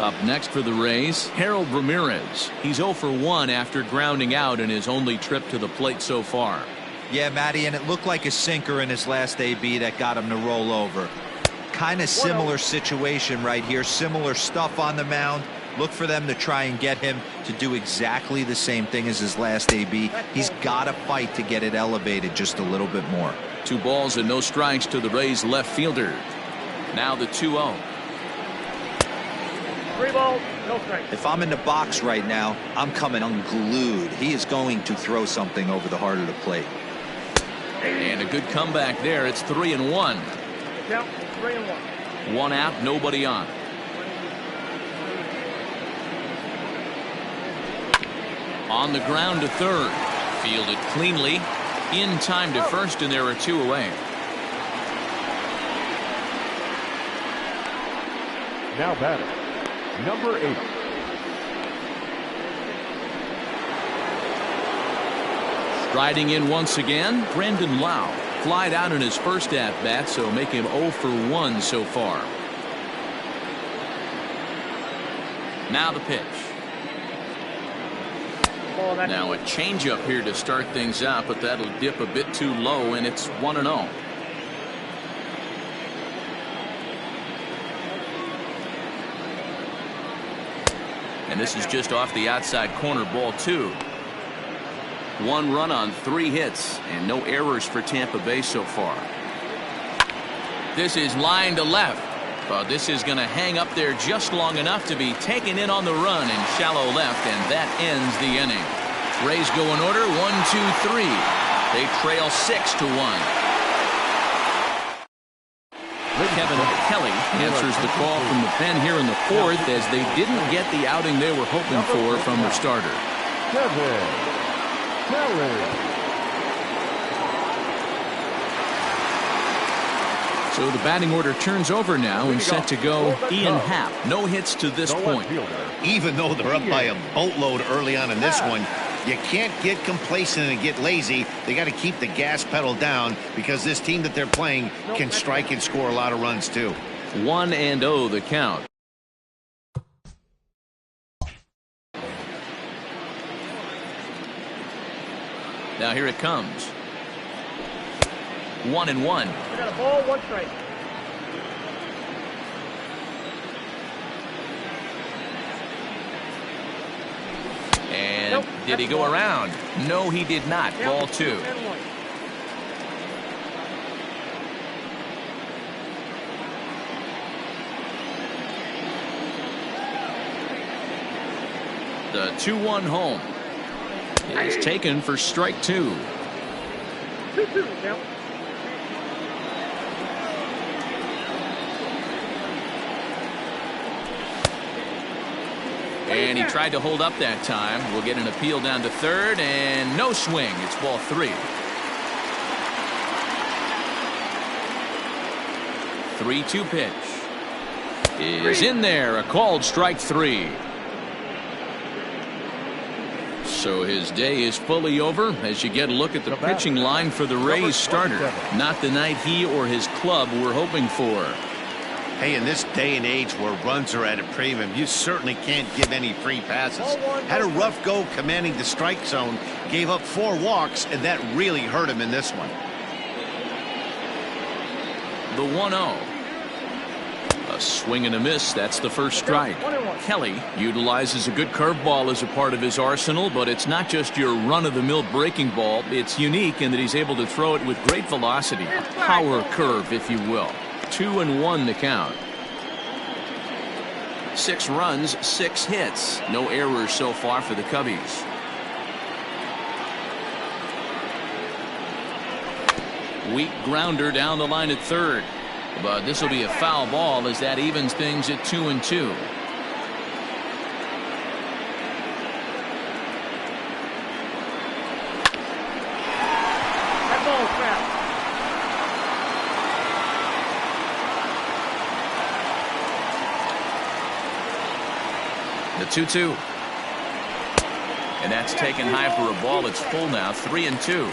Up next for the Rays, Harold Ramirez. He's 0 for 1 after grounding out in his only trip to the plate so far. Yeah, Matty, and it looked like a sinker in his last AB that got him to roll over. Kind of similar situation right here. Similar stuff on the mound. Look for them to try and get him to do exactly the same thing as his last AB. He's got to fight to get it elevated just a little bit more. 2 balls and no strikes to the Rays left fielder. Now the 2-0. 3 balls, no strikes. If I'm in the box right now, I'm coming unglued. He is going to throw something over the heart of the plate. And a good comeback there. It's 3-1. Count, 3-1. 1 out, nobody on. On the ground to third. Fielded cleanly. In time to first, and there are 2 away. Now batting, number 8. Striding in once again, Brendan Lau. Flied out in his first at-bat, so make him 0 for 1 so far. Now the pitch. Now a changeup here to start things out, but that'll dip a bit too low, and it's 1-0. And this is just off the outside corner, ball 2. 1 run on 3 hits, and no errors for Tampa Bay so far. This is line to left. But this is going to hang up there just long enough to be taken in on the run in shallow left, and that ends the inning. Rays go in order, 1, 2, 3. They trail 6-1. Kevin Kelly answers the call from the pen here in the fourth, as they didn't get the outing they were hoping for from their starter. Kevin Kelly. So the batting order turns over now and set to go Ian Happ. No hits to this point. Even though they're up by a boatload early on in this one, you can't get complacent and get lazy. They got to keep the gas pedal down, because this team that they're playing can strike and score a lot of runs too. 1-0 the count. Now here it comes. 1-1. We got a ball, 1 strike. And did he go around? No, he did not. Ball 2. The 2-1 home is taken for strike 2. 2-2 count. And he tried to hold up that time. We'll get an appeal down to third, and no swing. It's ball 3. 3-2 pitch is in there. A called strike 3. So his day is fully over as you get a look at the pitching line for the Rays starter. Not the night he or his club were hoping for. Hey, in this day and age where runs are at a premium, you certainly can't give any free passes. Had a rough go commanding the strike zone, gave up 4 walks, and that really hurt him in this one. The 1-0. A swing and a miss. That's the first strike. Kelly utilizes a good curveball as a part of his arsenal, but it's not just your run-of-the-mill breaking ball. It's unique in that he's able to throw it with great velocity. A power curve, if you will. 2-1 the count. 6 runs, 6 hits. No errors so far for the Cubbies. Weak grounder down the line at third. But this will be a foul ball as that evens things at 2-2. That ball's fast. The 2-2. And that's taken high for a ball. It's full now, 3-2.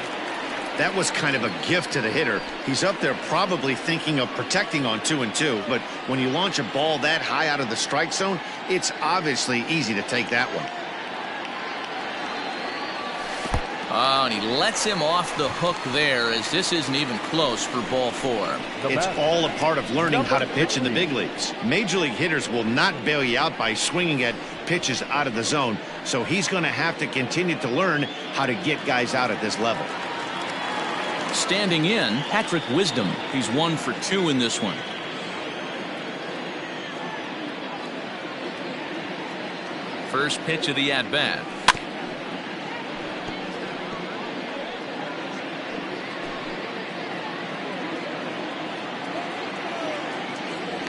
That was kind of a gift to the hitter. He's up there probably thinking of protecting on 2-2, but when you launch a ball that high out of the strike zone, it's obviously easy to take that one. Oh, and he lets him off the hook there as this isn't even close for ball 4. It's all a part of learning how to pitch in the big leagues. Major league hitters will not bail you out by swinging at pitches out of the zone, so he's going to have to continue to learn how to get guys out at this level. Standing in, Patrick Wisdom. He's 1 for 2 in this one. First pitch of the at-bat.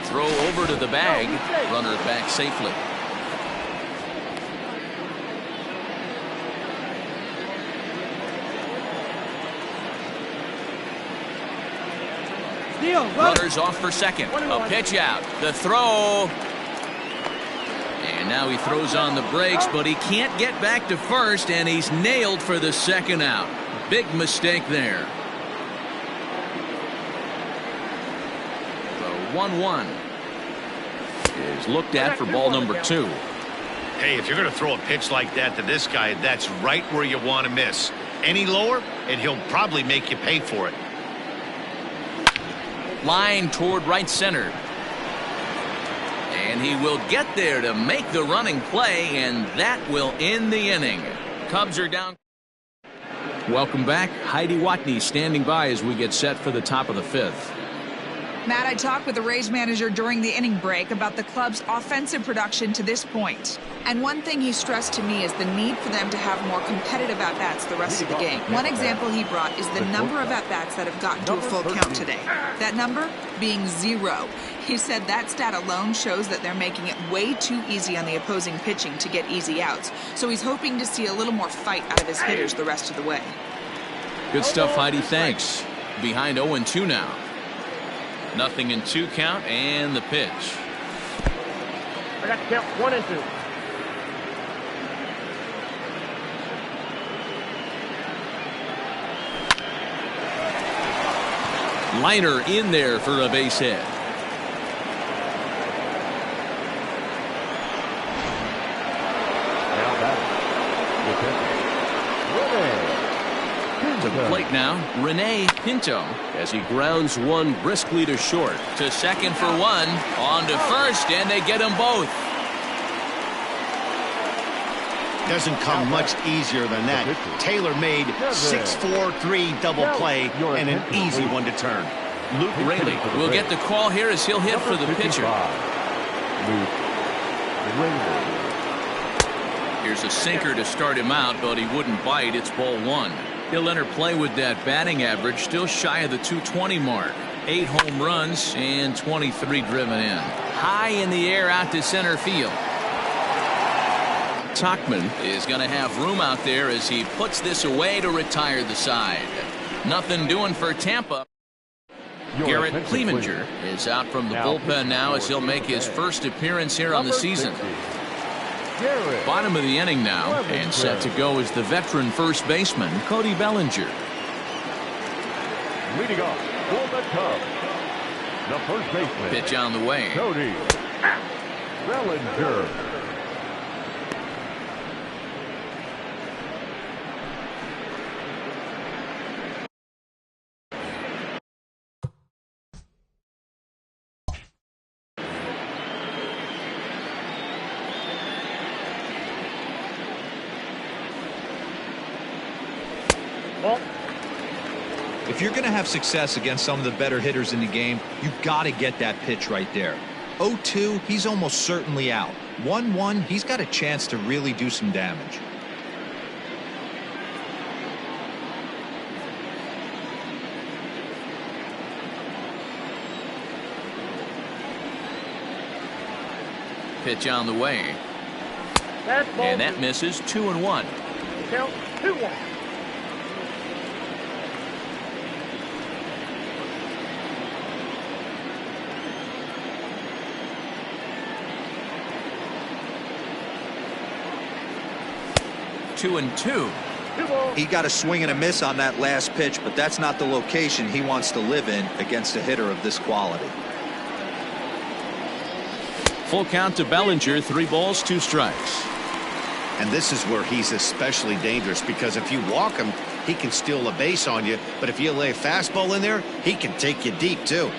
Throw over to the bag. Runner back safely. Runners off for second. A pitch out. The throw. And now he throws on the brakes, but he can't get back to first, and he's nailed for the second out. Big mistake there. The 1-1 is looked at for ball number 2. Hey, if you're going to throw a pitch like that to this guy, that's right where you want to miss. Any lower, and he'll probably make you pay for it. Line toward right center. And he will get there to make the running play, and that will end the inning. Cubs are down. Welcome back. Heidi Watney standing by as we get set for the top of the 5th. Matt, I talked with the Rays manager during the inning break about the club's offensive production to this point. And one thing he stressed to me is the need for them to have more competitive at-bats the rest of the game. One example he brought is the number of at-bats that have gotten to a full count today. That number being 0. He said that stat alone shows that they're making it way too easy on the opposing pitching to get easy outs. So he's hoping to see a little more fight out of his hitters the rest of the way. Good stuff, Heidi. Thanks. Behind 0-2 now. 0-2 count, and the pitch. I got to count 1 and 2. Liner in there for a base hit. To the plate now, Rene Pinto as he grounds one briskly to short. To second for 1, on to first, and they get them both. Doesn't come much easier than that. Taylor made 6-4-3 double play and an easy one to turn. Luke Raley will get the call here as he'll hit for the pitcher. Here's a sinker to start him out, but he wouldn't bite. It's ball 1. He'll enter play with that batting average still shy of the 220 mark. 8 home runs and 23 driven in. High in the air out to center field. Tachman is going to have room out there as he puts this away to retire the side. Nothing doing for Tampa. Garrett Clevenger is out from the bullpen now as he'll make his first appearance here on the season. Bottom of the inning now, and set to go is the veteran first baseman, Cody Bellinger. Leading off for the Cubs, The first baseman. Pitch on the way. Cody Bellinger. If you're going to have success against some of the better hitters in the game, you've got to get that pitch right there. 0-2, he's almost certainly out. 1-1, he's got a chance to really do some damage. Pitch on the way. And that misses. 2-1. Count 2-1. Two and two. He got a swing and a miss on that last pitch, but that's not the location he wants to live in against a hitter of this quality. Full count to Bellinger. 3 balls, 2 strikes. And this is where he's especially dangerous, because if you walk him, he can steal a base on you. But if you lay a fastball in there, he can take you deep, too.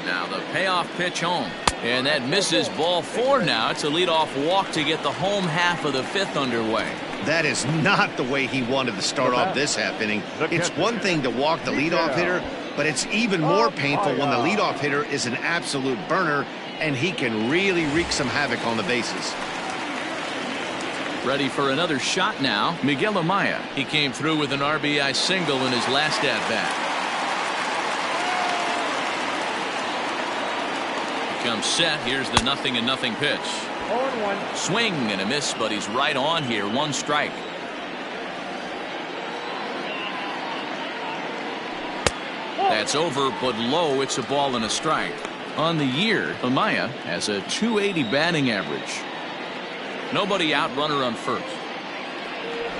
Now the payoff pitch home. And that misses. Ball 4 now. It's a leadoff walk to get the home half of the 5th underway. That is not the way he wanted to start off this half inning. It's one thing to walk the leadoff hitter, but it's even more painful when the leadoff hitter is an absolute burner, and he can really wreak some havoc on the bases. Ready for another shot now. Miguel Amaya. He came through with an RBI single in his last at-bat. Comes set. Here's the 0-0 pitch. 0-1. Swing and a miss, but he's right on here. 1 strike. That's over, but low. It's a ball and a strike. On the year, Amaya has a .280 batting average. Nobody out, runner on first.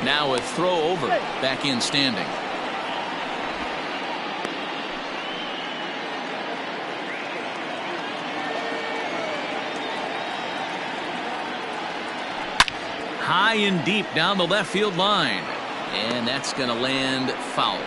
Now a throw over. Back in standing. High and deep down the left field line. And that's going to land foul.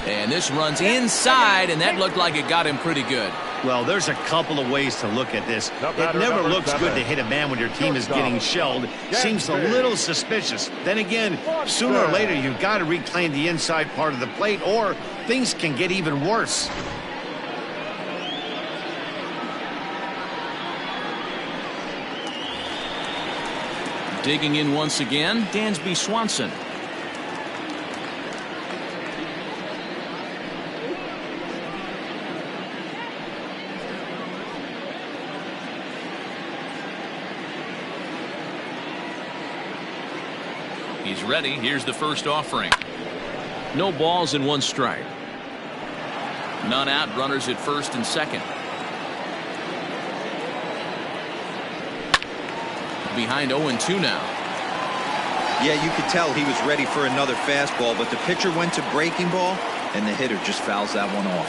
And this runs inside, and that looked like it got him pretty good. Well, there's a couple of ways to look at this. It never looks good to hit a man when your team is getting shelled. Seems a little suspicious. Then again, sooner or later, you've got to reclaim the inside part of the plate, or things can get even worse. Digging in once again, Dansby Swanson. He's ready. Here's the first offering. No balls and 1 strike. None out. Runners at first and second. Behind 0-2 now. Yeah, you could tell he was ready for another fastball, but the pitcher went to breaking ball, and the hitter just fouls that one off.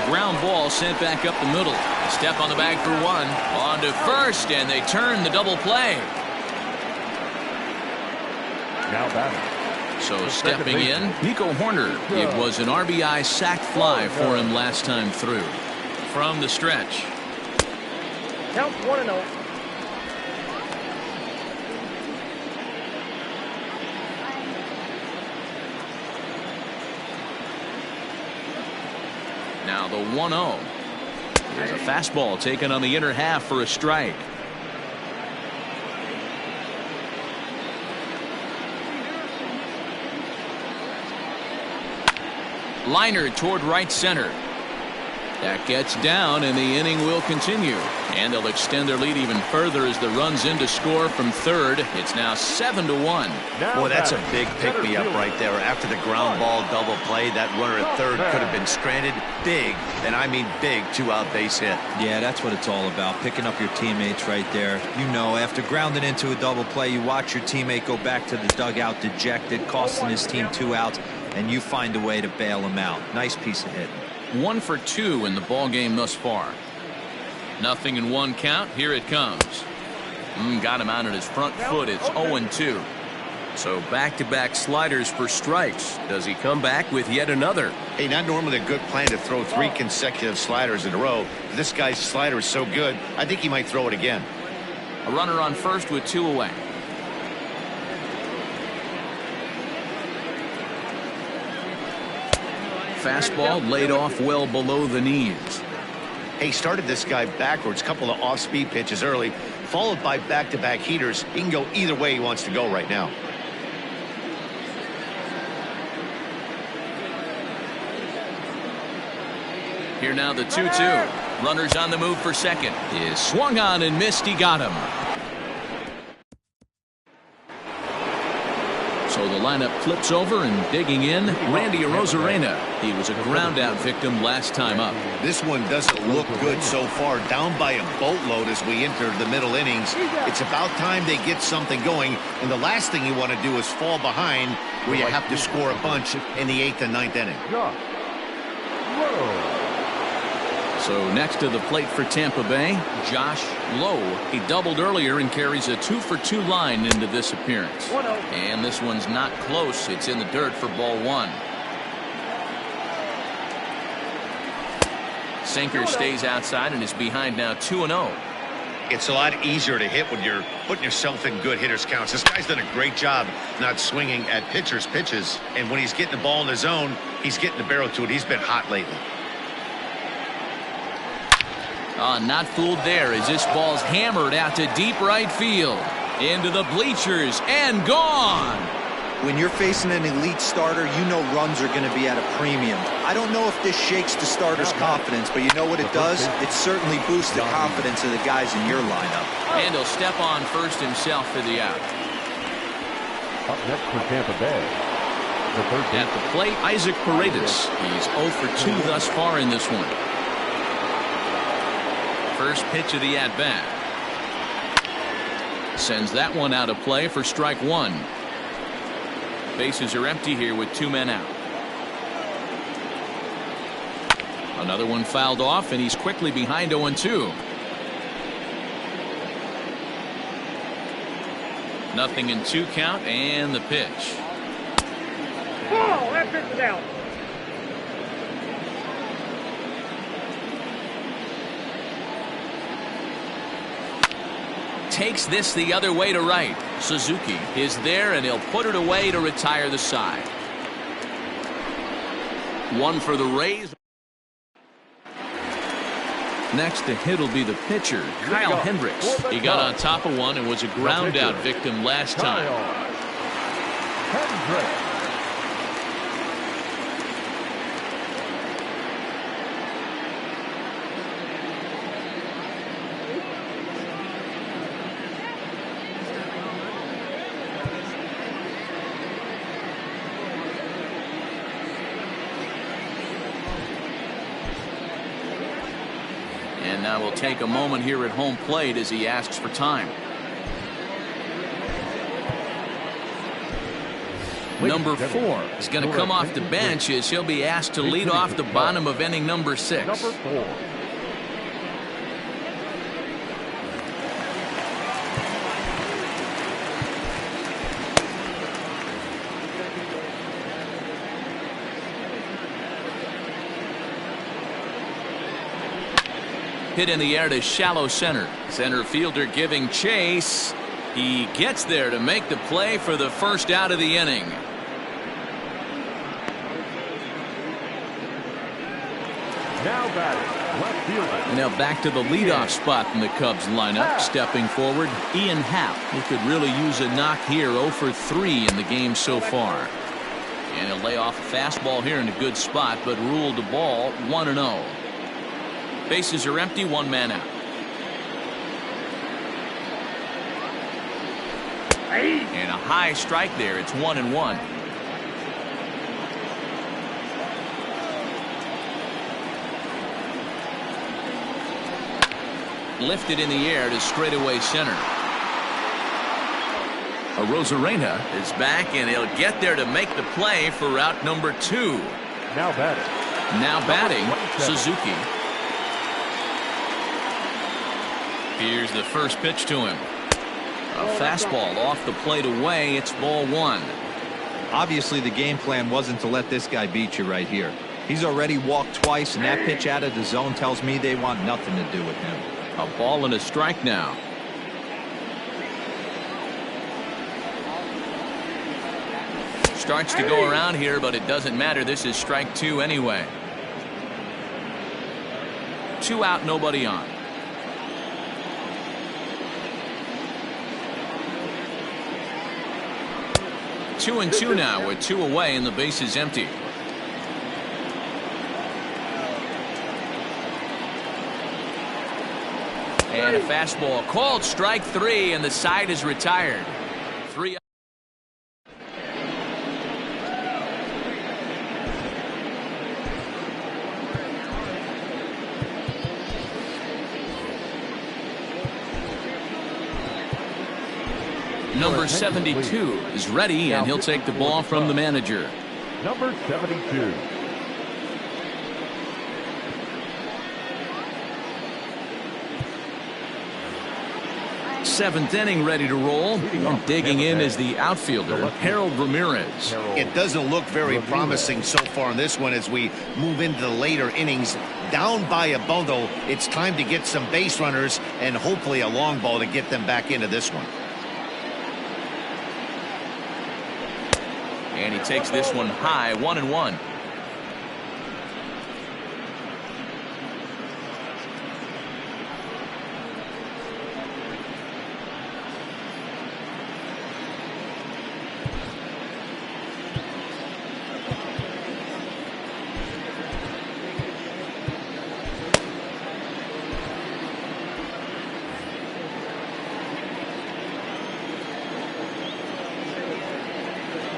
Ground ball sent back up the middle. A step on the bag for 1. On to first, and they turn the double play. Now batting. So stepping in, Nico Horner. It was an RBI sac fly for him last time through. From the stretch. Count 1-0. Now the 1-0. There's a fastball taken on the inner half for a strike. Liner toward right center. That gets down, and the inning will continue. And they'll extend their lead even further as the runs in to score from third. It's now 7-1. Boy, that's a big pick-me-up right there. After the ground ball double play, that runner at third could have been stranded. Big, and I mean big, two-out base hit. Yeah, that's what it's all about, picking up your teammates right there. You know, after grounding into a double play, you watch your teammate go back to the dugout dejected, costing his team 2 outs, and you find a way to bail him out. Nice piece of hitting. 1 for 2 in the ball game thus far. Nothing in 1 count. Here it comes. Got him out on his front foot. It's 0-2. So back-to-back sliders for strikes. Does he come back with yet another? Hey, not normally a good plan to throw 3 consecutive sliders in a row. This guy's slider is so good, I think he might throw it again. A runner on first with 2 away. Fastball laid off well below the knees. He started this guy backwards, couple of off-speed pitches early, followed by back-to-back heaters. He can go either way he wants to go right now. Here now the 2-2. Runners on the move for second. Is swung on and missed. He got him. So the lineup flips over, and digging in, Randy Arozarena. He was a ground-out victim last time up. This one doesn't look good so far. Down by a boatload as we enter the middle innings. It's about time they get something going, and the last thing you want to do is fall behind where you have to score a bunch in the 8th and 9th inning. So next to the plate for Tampa Bay, Josh Lowe. He doubled earlier and carries a 2-for-2 line into this appearance. And this one's not close. It's in the dirt for ball 1. Sinker stays outside and is behind now 2-0. It's a lot easier to hit when you're putting yourself in good hitters counts. This guy's done a great job not swinging at pitchers' pitches. And when he's getting the ball in the zone, he's getting the barrel to it. He's been hot lately. Not fooled there as this ball's hammered out to deep right field. Into the bleachers and gone. When you're facing an elite starter, you know runs are going to be at a premium. I don't know if this shakes the starter's confidence, but you know what it does? It certainly boosts the confidence of the guys in your lineup. And he'll step on first himself for the out. Up next for Tampa Bay, the third at the plate, Isaac Paredes. He's 0 for 2 thus far in this one. First pitch of the at-bat. Sends that one out of play for strike 1. Bases are empty here with 2 men out. Another one fouled off, and he's quickly behind 0-2. Nothing in 2 count, and the pitch. Oh, that pitch is out. Takes this the other way to right. Suzuki is there, and he'll put it away to retire the side. 1 for the Rays. Next to hit will be the pitcher, Kyle Hendricks. He got on top of one and was a ground-out victim last time. Hendricks. And now we'll take a moment here at home plate as he asks for time. Number 4 is going to come off the bench as he'll be asked to lead off the bottom of inning number 6. Number 4. Hit in the air to shallow center. Center fielder giving chase. He gets there to make the play for the first out of the inning. Now batting, left fielder. Now back to the leadoff spot in the Cubs lineup. Stepping forward, Ian Happ. He could really use a knock here. 0 for 3 in the game so far. And he'll lay off a fastball here in a good spot, but ruled the ball 1-0. Bases are empty, one man out. And a high strike there. It's 1-1. Lifted in the air to straightaway center. Rosarena is back, and he'll get there to make the play for route number 2. Now batting. Now batting, Suzuki. Here's the first pitch to him. A fastball off the plate away. It's ball 1. Obviously, the game plan wasn't to let this guy beat you right here. He's already walked twice, and that pitch out of the zone tells me they want nothing to do with him. A ball and a strike now. Starts to go around here, but it doesn't matter. This is strike 2 anyway. 2 out, nobody on. Two and 2 now with 2 away and the base is empty. And a fastball called strike 3, and the side is retired. 3. Number 72 is ready, and he'll take the ball from the manager. Number 72. Seventh inning ready to roll. And digging in is the outfielder, Harold Ramirez. It doesn't look very promising so far in this one as we move into the later innings. Down by a bundle, it's time to get some base runners and hopefully a long ball to get them back into this one. And he takes this one high, 1-1.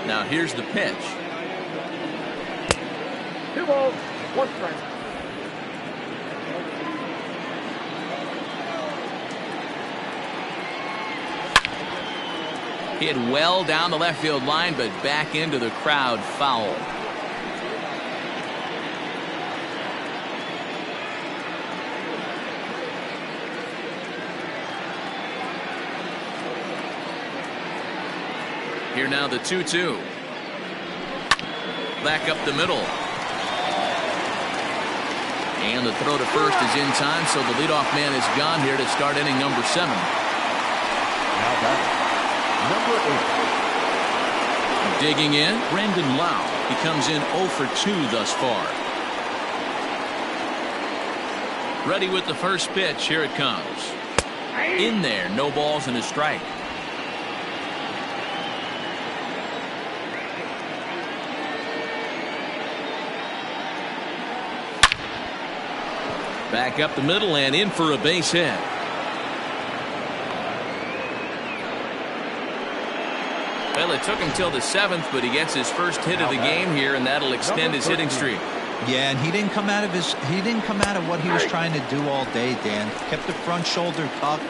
Now here's the pitch. 2 balls, 1 strike. Hit well down the left field line, but back into the crowd foul. Here now the 2-2. Back up the middle. And the throw to first is in time, so the leadoff man is gone here to start inning number 7. Now batting. Number 8. Digging in, Brandon Lau. He comes in 0 for 2 thus far. Ready with the first pitch. Here it comes. In there, no balls and a strike. Back up the middle and in for a base hit. Well, it took him till the 7th, but he gets his first hit of the game here, and that'll extend his hitting streak. Yeah, and he didn't come out of what he was trying to do all day, Dan. Kept the front shoulder tucked,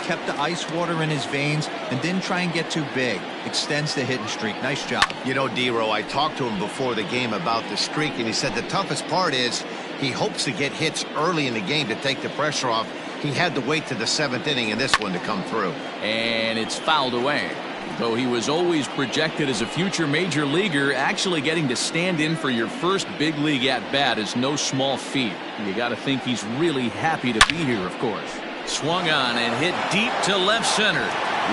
kept the ice water in his veins, and didn't try and get too big. Extends the hitting streak. Nice job. You know, D-Row, I talked to him before the game about the streak, and he said the toughest part is he hopes to get hits early in the game to take the pressure off. He had to wait to the 7th inning in this one to come through. And it's fouled away. Though he was always projected as a future major leaguer, actually getting to stand in for your first big league at-bat is no small feat. You got to think he's really happy to be here, of course. Swung on and hit deep to left center.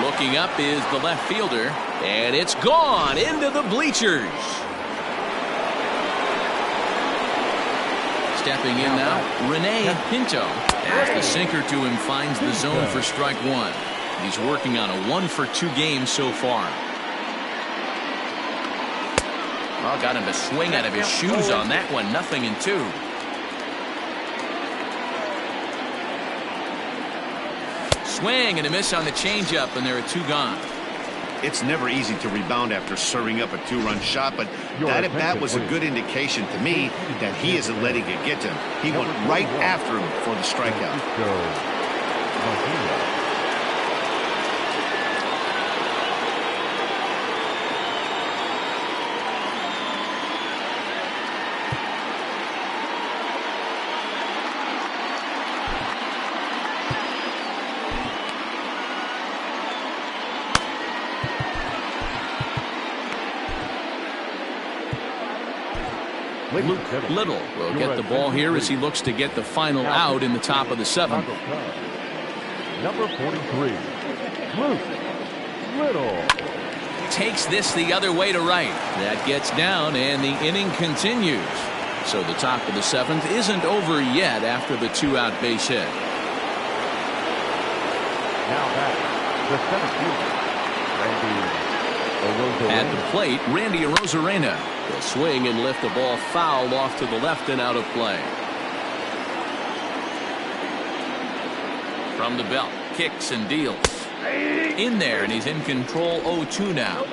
Looking up is the left fielder, and it's gone into the bleachers. Stepping in now, Rene Pinto, as the sinker to him finds the zone for strike 1. He's working on a 1 for 2 game so far. Oh, got him to swing out of his shoes on that one. 0-2. swing and a miss on the changeup, and there are 2 gone. It's never easy to rebound after serving up a 2-run shot, but that at bat was a good indication to me that he isn't letting it get to him. He went right after him for the strikeout. Little will get the ball here as he looks to get the final out in the top of the 7th. Number 43, Little. Takes this the other way to right. That gets down, and the inning continues. So the top of the 7th isn't over yet after the 2-out base hit. Now back, the center fielder, Randy At the plate, Randy Arozarena will swing and lift the ball foul off to the left and out of play. From the belt, kicks and deals. In there, and he's in control 0-2 now.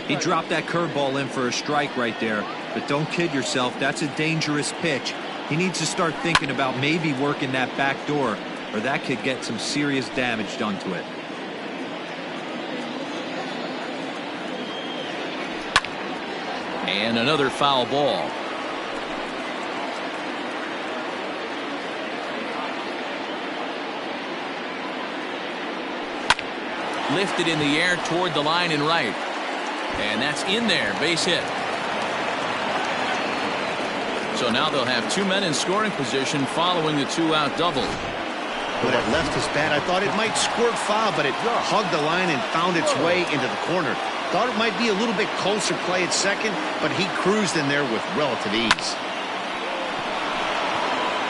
He dropped that curveball in for a strike right there, but don't kid yourself, that's a dangerous pitch. He needs to start thinking about maybe working that back door, or that could get some serious damage done to it. And another foul ball. Lifted in the air toward the line and right. And that's in there, base hit. So now they'll have 2 men in scoring position following the 2-out double. When it left his bat, I thought it might squirt foul, but it hugged the line and found its way into the corner. Thought it might be a little bit closer play at second, but he cruised in there with relative ease.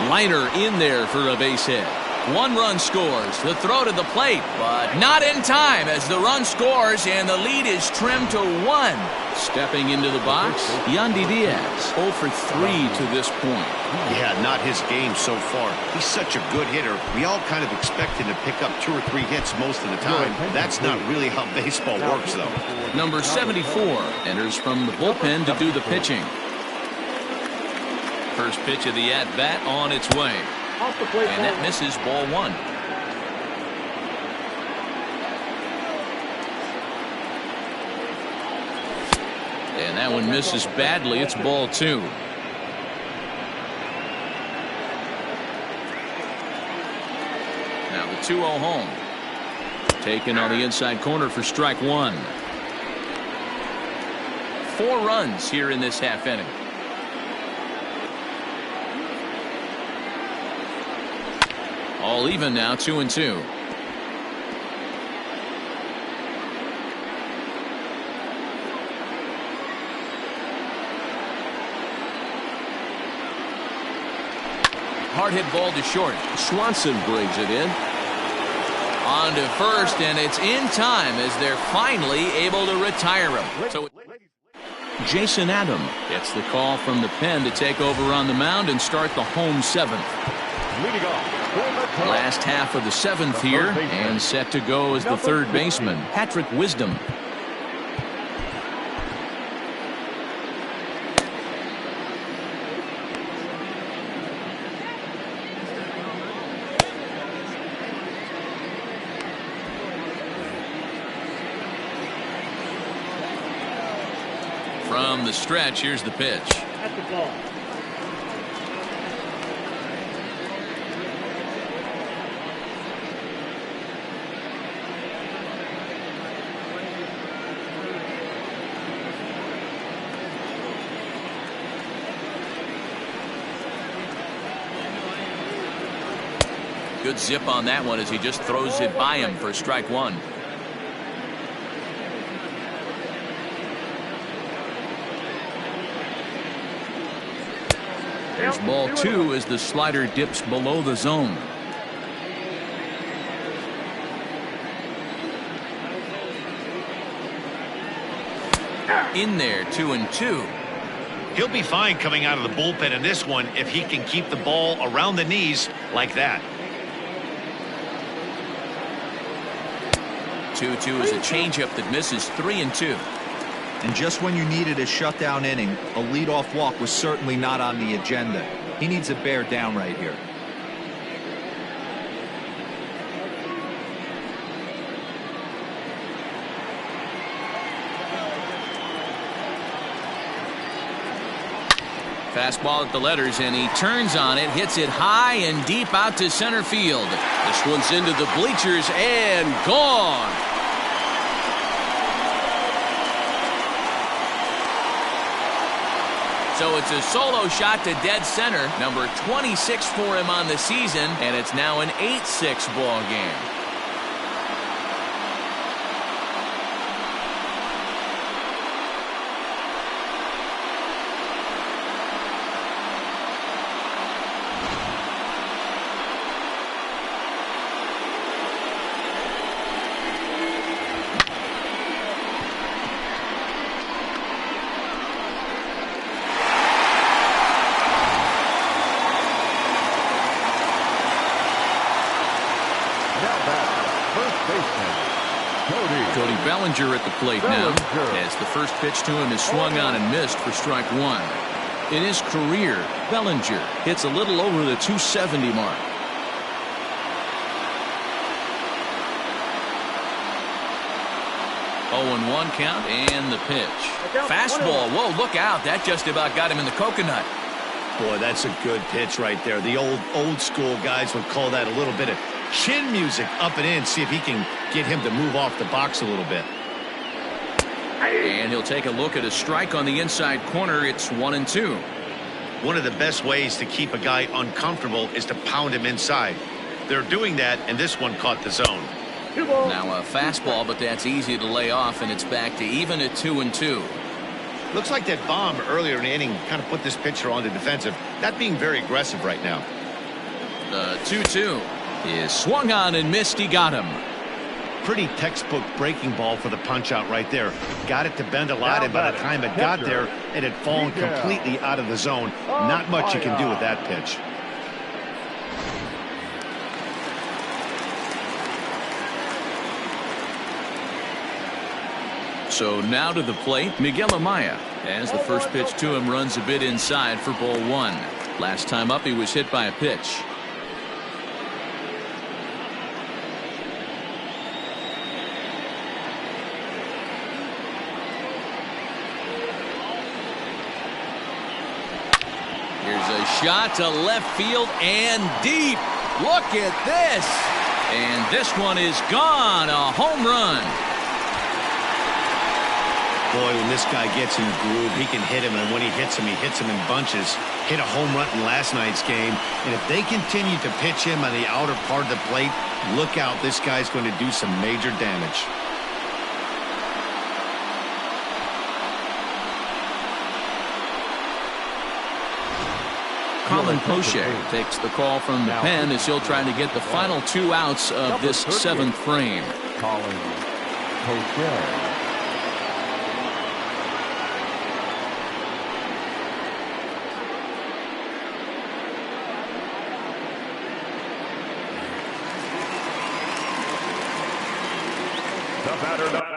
Liner in there for a base hit. 1 run scores. The throw to the plate, but not in time as the run scores and the lead is trimmed to 1. Stepping into the box, Yandy Diaz 0 for 3 to this point. Yeah, not his game so far. He's such a good hitter. We all kind of expect him to pick up 2 or 3 hits most of the time. That's not really how baseball works, though. Number 74 enters from the bullpen to do the pitching. First pitch of the at-bat on its way. And that misses, ball 1. And that one misses badly. It's ball 2. Now the 2-0 home. Taken on the inside corner for strike 1. 4 runs here in this half inning. All even now, 2-2. Hard hit ball to short. Swanson brings it in. On to first, and it's in time as they're finally able to retire him. So Jason Adam gets the call from the pen to take over on the mound and start the home 7th. leading off. Last half of the 7th here, and set to go as the 3rd baseman, Patrick Wisdom. From the stretch, here's the pitch. At the ball. Good zip on that one as he just throws it by him for strike 1. There's ball 2 as the slider dips below the zone. In there, 2-2. He'll be fine coming out of the bullpen in this one if he can keep the ball around the knees like that. 2-2 is a changeup that misses 3-2. And just when you needed a shutdown inning, a leadoff walk was certainly not on the agenda. He needs to bear down right here. Fastball at the letters, and he turns on it, hits it high and deep out to center field. This one's into the bleachers and gone. So it's a solo shot to dead center, number 26 for him on the season, and it's now an 8-6 ball game. Cody Bellinger at the plate now, as the first pitch to him is swung on and missed for strike one. In his career, Bellinger hits a little over the 270 mark. Oh, 1 count and the pitch. Fastball. Whoa, look out. That just about got him in the coconut. Boy, that's a good pitch right there. The old school guys would call that a little bit of chin music up and in. See if he can get him to move off the box a little bit. And he'll take a look at a strike on the inside corner. It's 1-2. One of the best ways to keep a guy uncomfortable is to pound him inside. They're doing that, and this one caught the zone. Now a fastball, but that's easy to lay off, and it's back to even at 2-2. Looks like that bomb earlier in the inning kind of put this pitcher on the defensive. Not being very aggressive right now. The 2-2 is swung on and missed. He got him. Pretty textbook breaking ball for the punch out right there. Got it to bend a lot, and by the time it got there, it had fallen completely out of the zone. Not much you can do with that pitch. So now to the plate, Miguel Amaya, as the first pitch to him runs a bit inside for ball one. Last time up, he was hit by a pitch. Here's a shot to left field and deep. Look at this. And this one is gone. A home run. Boy, when this guy gets in the groove, he can hit him, and when he hits him in bunches. Hit a home run in last night's game, and if they continue to pitch him on the outer part of the plate, look out, this guy's going to do some major damage. Colin Poche takes the call from the pen as he'll try to get the final 2 outs of this 7th frame. Colin Poche. The batter.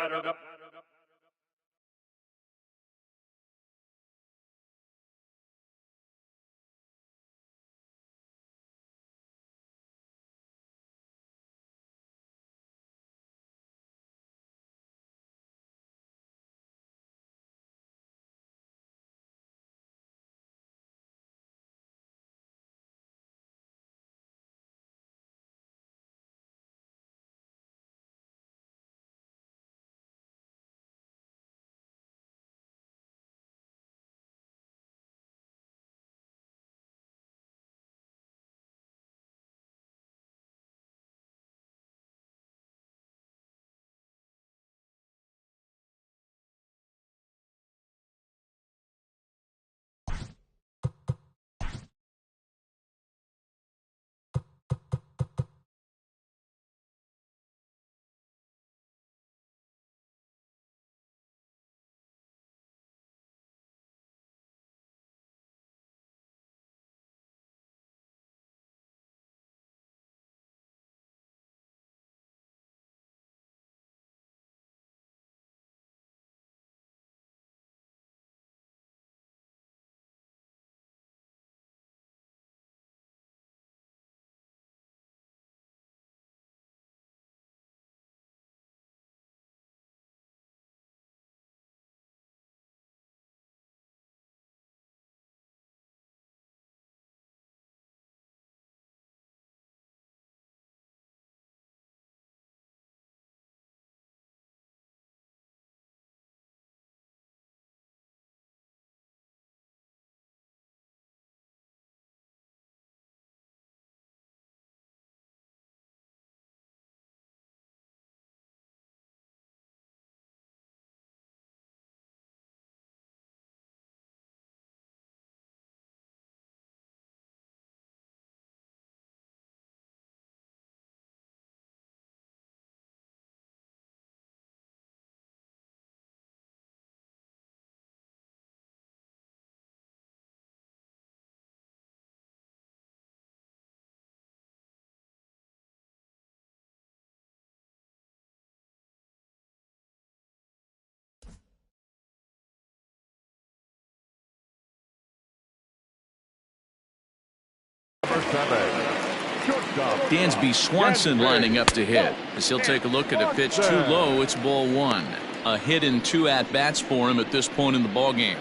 Number 7. Shortstop. Dansby Swanson lining up to hit. As he'll take a look at a pitch too low, it's ball 1. A hit and 2 at-bats for him at this point in the ballgame.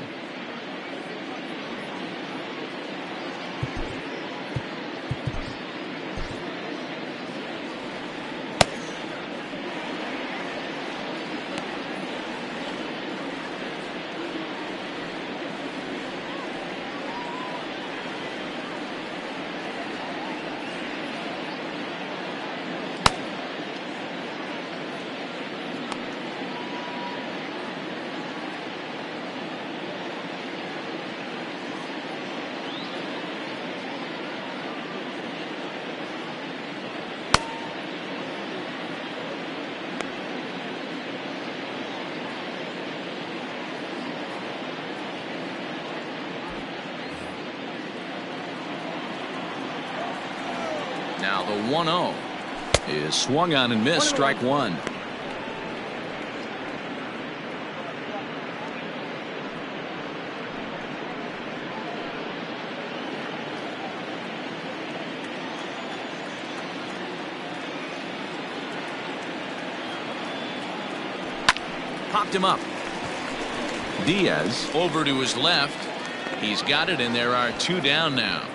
Now the 1-0 is swung on and missed. Strike 1. Popped him up. Diaz over to his left. He's got it, and there are 2 down now.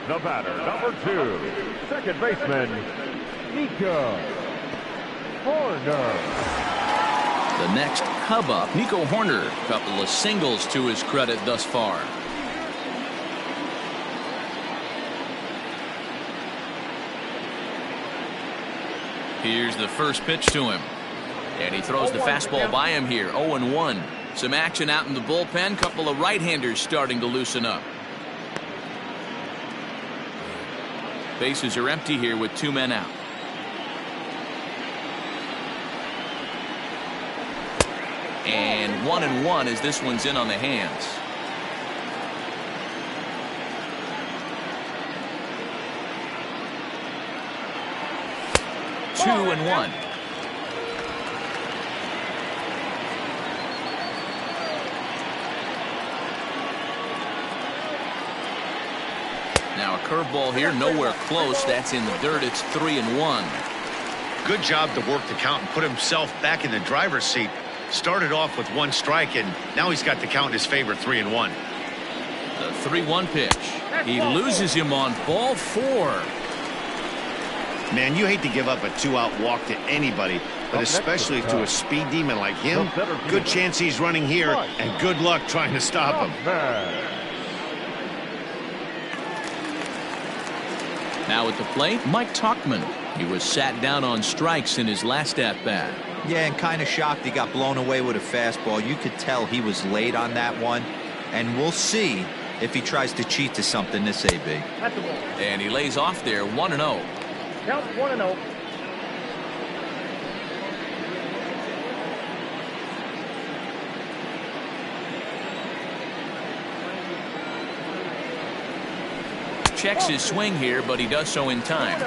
The batter, number 2, second baseman, Nico Horner. The next Cub up, Nico Horner. Couple of singles to his credit thus far. Here's the first pitch to him. And he throws the fastball by him here. 0-1. Some action out in the bullpen. Couple of right-handers starting to loosen up. Bases are empty here with 2 men out. And 1-1 as this one's in on the hands. Two and 1. Now a curveball here, nowhere close. That's in the dirt. It's 3-1. Good job to work the count and put himself back in the driver's seat. Started off with 1 strike, and now he's got the count in his favor, 3-1. The 3-1 pitch. He loses him on ball 4. Man, you hate to give up a 2-out walk to anybody, but especially to a speed demon like him. Good chance he's running here, and good luck trying to stop him. Now at the plate, Mike Tauchman. He was sat down on strikes in his last at-bat. Yeah, and kind of shocked he got blown away with a fastball. You could tell he was late on that one, and we'll see if he tries to cheat to something this AB. And he lays off there, 1-0. Count 1-0. Checks his swing here, but he does so in time.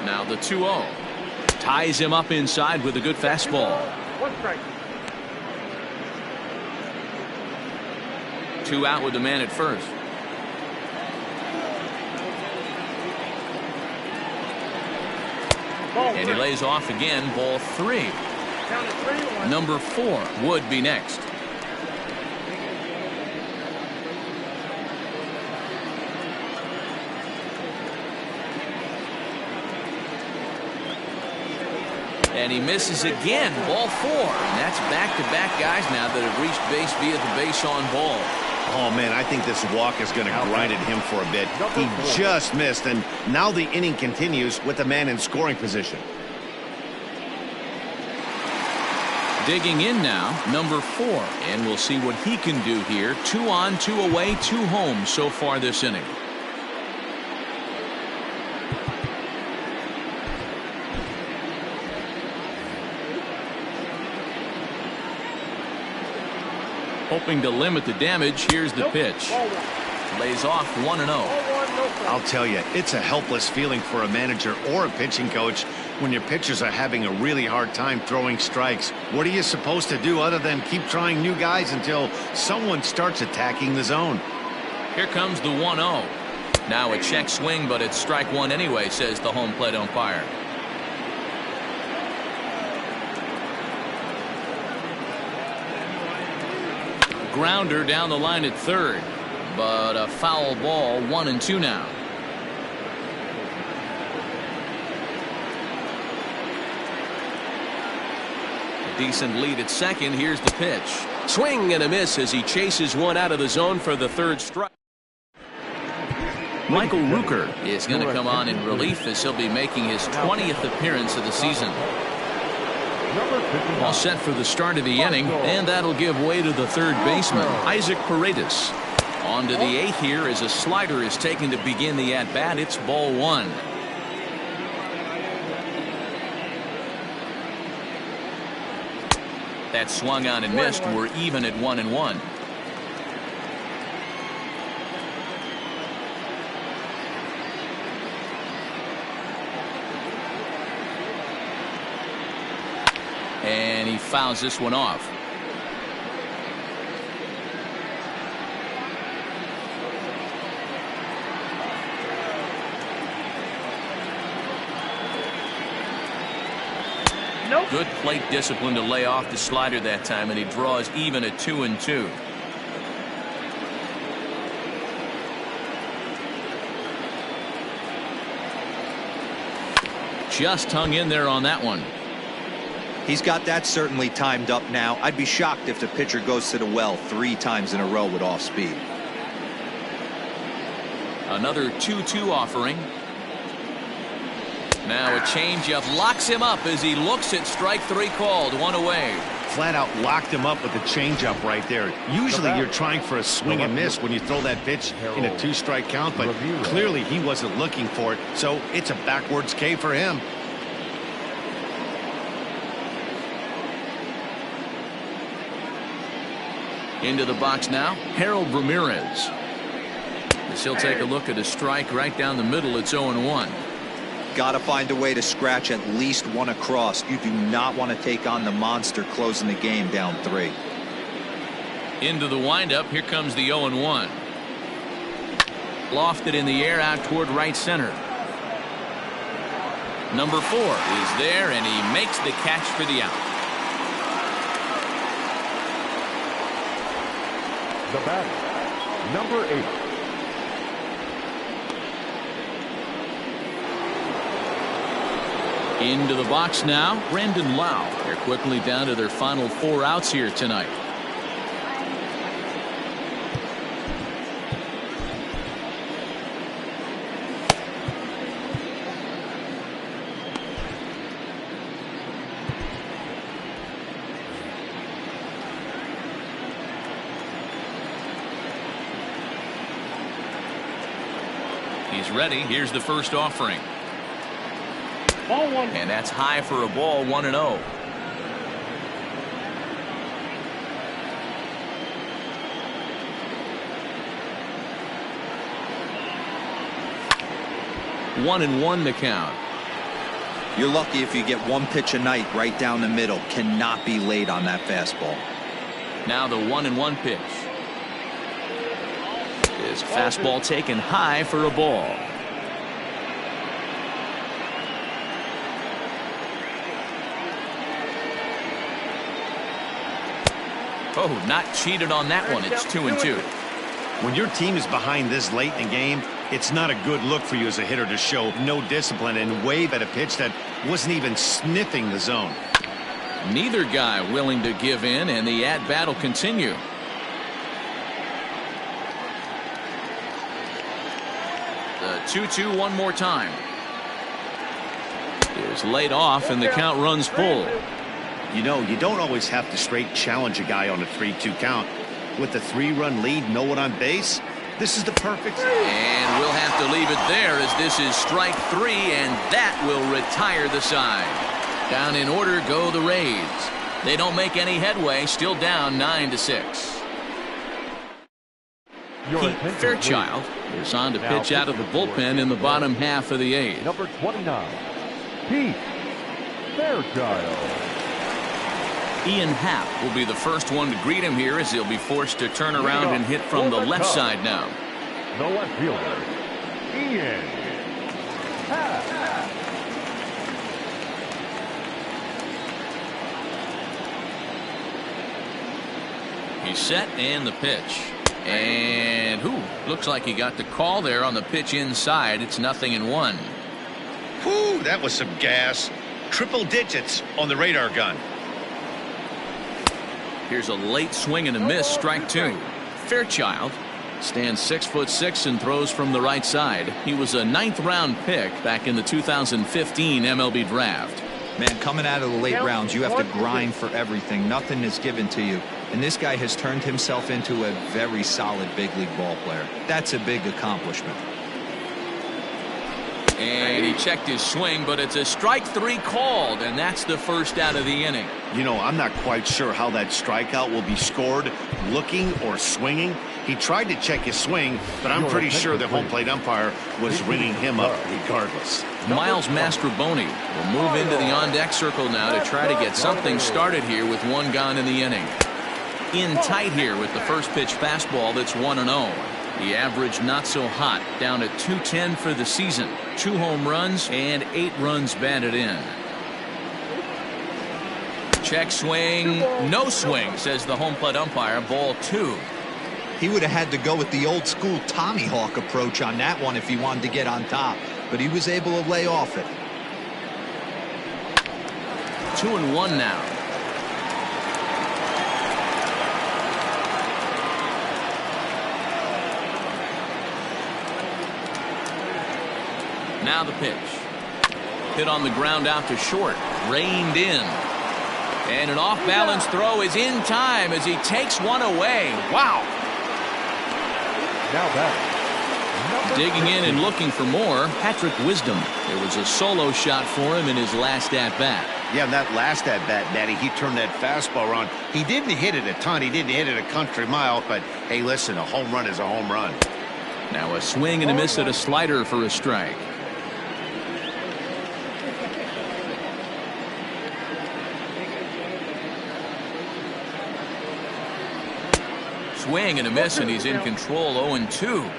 Now the 2-0 ties him up inside with a good fastball. 1 strike. 2 out with the man at first. And he lays off again, ball 3. Number 4 would be next. And he misses again, ball 4. And that's back-to-back guys now that have reached base via the base on ball. Oh, man, I think this walk is going to grind at him for a bit. He just missed, and now the inning continues with the man in scoring position. Digging in now, number 4. And we'll see what he can do here. 2 on, 2 away, 2 home so far this inning. Hoping to limit the damage. Here's the pitch. Lays off 1-0. no strike. I'll tell you, it's a helpless feeling for a manager or a pitching coach when your pitchers are having a really hard time throwing strikes. What are you supposed to do other than keep trying new guys until someone starts attacking the zone? Here comes the 1-0. Now a check swing, but it's strike one anyway, says the home plate umpire. Grounder down the line at third, but a foul ball, 1-2 now. Decent lead at second. Here's the pitch. Swing and a miss as he chases one out of the zone for the third strike. Michael Rooker is going to come on in relief as he'll be making his 20th appearance of the season. All set for the start of the inning, and that'll give way to the third baseman, Isaac Paredes. On to the eighth here as a slider is taken to begin the at-bat. It's ball one. That swung on and missed. We're even at 1-1. And he fouls this one off. Nope. Good plate discipline to lay off the slider that time, and he draws even at 2-2. Just hung in there on that one. He's got that certainly timed up now. I'd be shocked if the pitcher goes to the well 3 times in a row with off speed. Another 2-2 offering. Now a changeup locks him up as he looks at strike three called. One away. Flat out locked him up with the changeup right there. Usually you're trying for a swing and miss when you throw that pitch in a 2-strike count, but clearly he wasn't looking for it, so it's a backwards K for him. Into the box now, Harold Ramirez. As he'll take a look at a strike right down the middle. It's 0-1. Got to find a way to scratch at least one across. You do not want to take on the monster closing the game down 3. Into the windup. Here comes the 0-1. Lofted in the air out toward right center. Number 4 is there, and he makes the catch for the out. The batter, number 8. Into the box now, Brandon Lau. They're quickly down to their final 4 outs here tonight. He's ready. Here's the first offering. Ball one. And that's high for a ball. 1-0. One and one the count. You're lucky if you get one pitch a night right down the middle. Cannot be late on that fastball. Now the 1-1 pitch. His fastball taken high for a ball. Oh, not cheated on that one. It's 2-2. When your team is behind this late in the game, it's not a good look for you as a hitter to show no discipline and wave at a pitch that wasn't even sniffing the zone. Neither guy willing to give in, and the at-bat will continue. The 2-2 one more time. Is laid off, and the count runs full. You know, you don't always have to straight challenge a guy on a 3-2 count. With the 3-run lead, no one on base, this is the perfect. And we'll have to leave it there as this is strike 3, and that will retire the side. Down in order go the Rays. They don't make any headway, still down 9-6. Your Pete attention, Fairchild please. is on to pitch out of the bullpen in the bottom half of the 8th. Number 29, Pete Fairchild. Ian Happ will be the first one to greet him here as he'll be forced to turn around and hit from the left side now. The left fielder, Ian Happ. He's set and the pitch. And looks like he got the call there on the pitch inside. It's 0-1. Whew, that was some gas. Triple digits on the radar gun. Here's a late swing and a miss, strike 2. Fairchild stands 6'6" and throws from the right side. He was a 9th round pick back in the 2015 MLB draft. Man, coming out of the late rounds, you have to grind for everything. Nothing is given to you. And this guy has turned himself into a very solid big league ball player. That's a big accomplishment. And he checked his swing, but it's a strike 3 called, and that's the first out of the inning. You know, I'm not quite sure how that strikeout will be scored, looking or swinging. He tried to check his swing, but I'm pretty sure the home plate umpire was ringing him up regardless. Miles Mastrobuoni will move into the on-deck circle now to try to get something started here with 1 gone in the inning. In tight here with the first pitch fastball that's 1-0. The average not so hot, down at .210 for the season. 2 home runs and 8 runs batted in. Check swing, no swing, says the home plate umpire. Ball 2. He would have had to go with the old school Tommy Hawk approach on that one if he wanted to get on top, but he was able to lay off it. 2-1 now. Now the pitch. Hit on the ground out to short. Reined in. And an off-balance throw is in time as he takes one away. Wow. Now back. Digging in and looking for more, Patrick Wisdom. There was a solo shot for him in his last at-bat. Yeah, that last at-bat, Natty, he turned that fastball around. He didn't hit it a ton. He didn't hit it a country mile, but hey, listen, a home run is a home run. Now a swing and a miss at a slider for a strike. Swing and a miss, and he's in control. 0-2.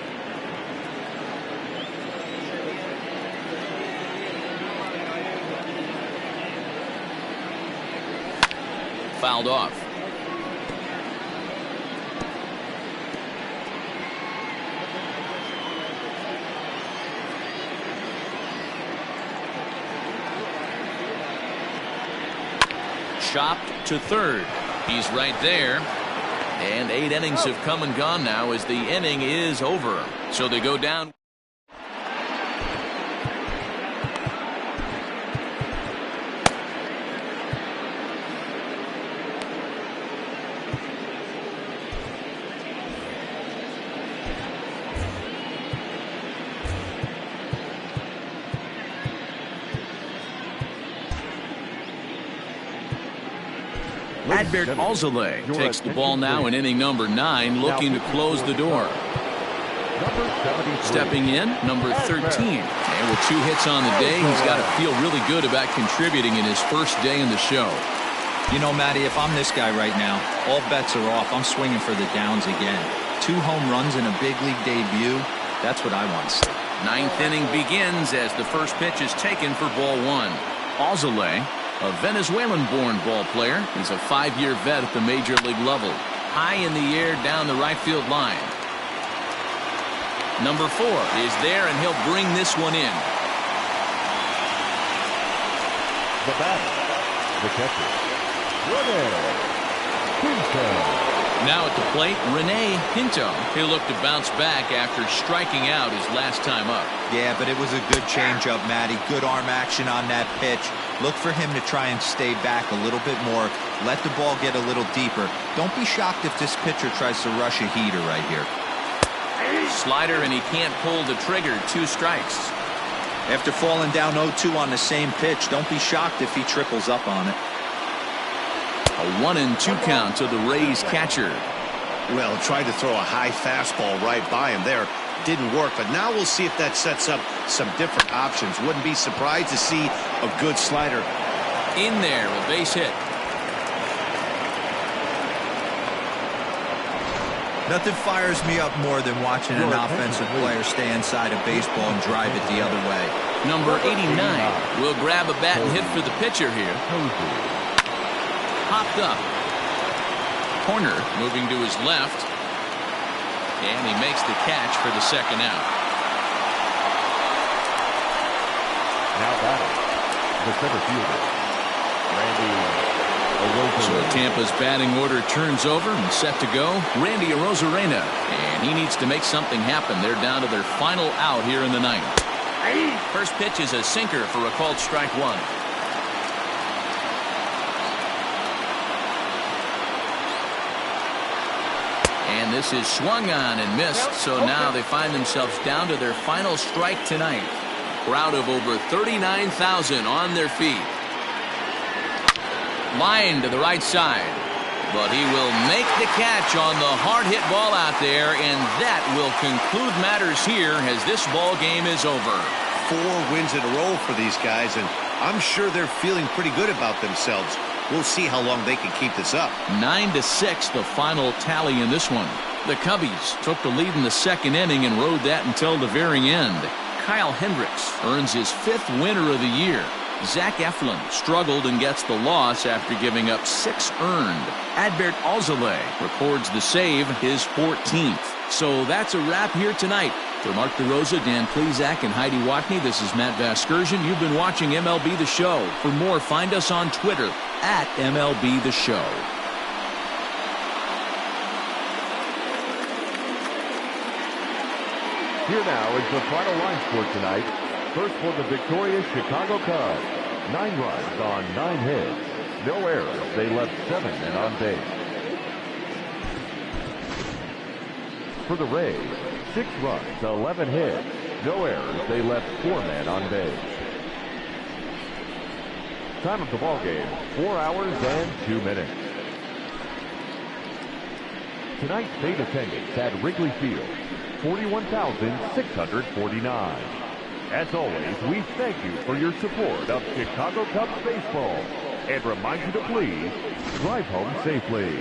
Fouled off. Chopped to third. He's right there. And 8 innings have come and gone now as the inning is over. So they go down. Adbert Alzolay takes the ball now in inning number 9, looking to close the door. Stepping in, number 13. And with 2 hits on the day, he's got to feel really good about contributing in his first day in the show. You know, Matty, if I'm this guy right now, all bets are off. I'm swinging for the downs again. 2 home runs in a big league debut. That's what I want to see. 9th inning begins as the first pitch is taken for ball 1. Alzolay, a Venezuelan-born ball player. He's a 5-year vet at the major league level. High in the air down the right field line. Number 4 is there, and he'll bring this one in. The batter, the catcher, Rene Pinto. Now at the plate, Rene Pinto. He'll look to bounce back after striking out his last time up. Yeah, but it was a good changeup, Matty. Good arm action on that pitch. Look for him to try and stay back a little bit more. Let the ball get a little deeper. Don't be shocked if this pitcher tries to rush a heater right here. Slider, and he can't pull the trigger. 2 strikes. After falling down 0-2 on the same pitch, don't be shocked if he triples up on it. A 1-2 count to the Rays catcher. Well, tried to throw a high fastball right by him there. didn't work. But now we'll see if that sets up some different options. Wouldn't be surprised to see a good slider. In there, a base hit. Nothing fires me up more than watching an offensive player stay inside a baseball and drive it the other way. Number 89 will grab a bat and hit for the pitcher here. Hopped up. Corner moving to his left. And he makes the catch for the second out. Now batting, the center fielder, Randy. So Tampa's batting order turns over and set to go. Randy Arozarena. And he needs to make something happen. They're down to their final out here in the ninth. First pitch is a sinker for a called strike one. And this is swung on and missed. So now they find themselves down to their final strike tonight. Crowd of over 39,000 on their feet. Line to the right side. But he will make the catch on the hard hit ball out there, and that will conclude matters here as this ball game is over. 4 wins in a row for these guys, and I'm sure they're feeling pretty good about themselves. We'll see how long they can keep this up. 9-6 the final tally in this one. The Cubbies took the lead in the second inning and rode that until the very end. Kyle Hendricks earns his 5th winner of the year. Zach Eflin struggled and gets the loss after giving up 6 earned. Adbert Alzolay records the save, his 14th. So that's a wrap here tonight. For Mark DeRosa, Dan Plezak, and Heidi Watney, this is Matt Vasgersian. You've been watching MLB The Show. For more, find us on Twitter at MLB The Show. Here now is the final line score tonight. First for the victorious Chicago Cubs. 9 runs on 9 hits. No errors. They left 7 men on base. For the Rays, 6 runs, 11 hits. No errors. They left 4 men on base. Time of the ball game, 4 hours and 2 minutes. Tonight's paid attendance at Wrigley Field, 41,649. As always, we thank you for your support of Chicago Cubs baseball and remind you to please drive home safely.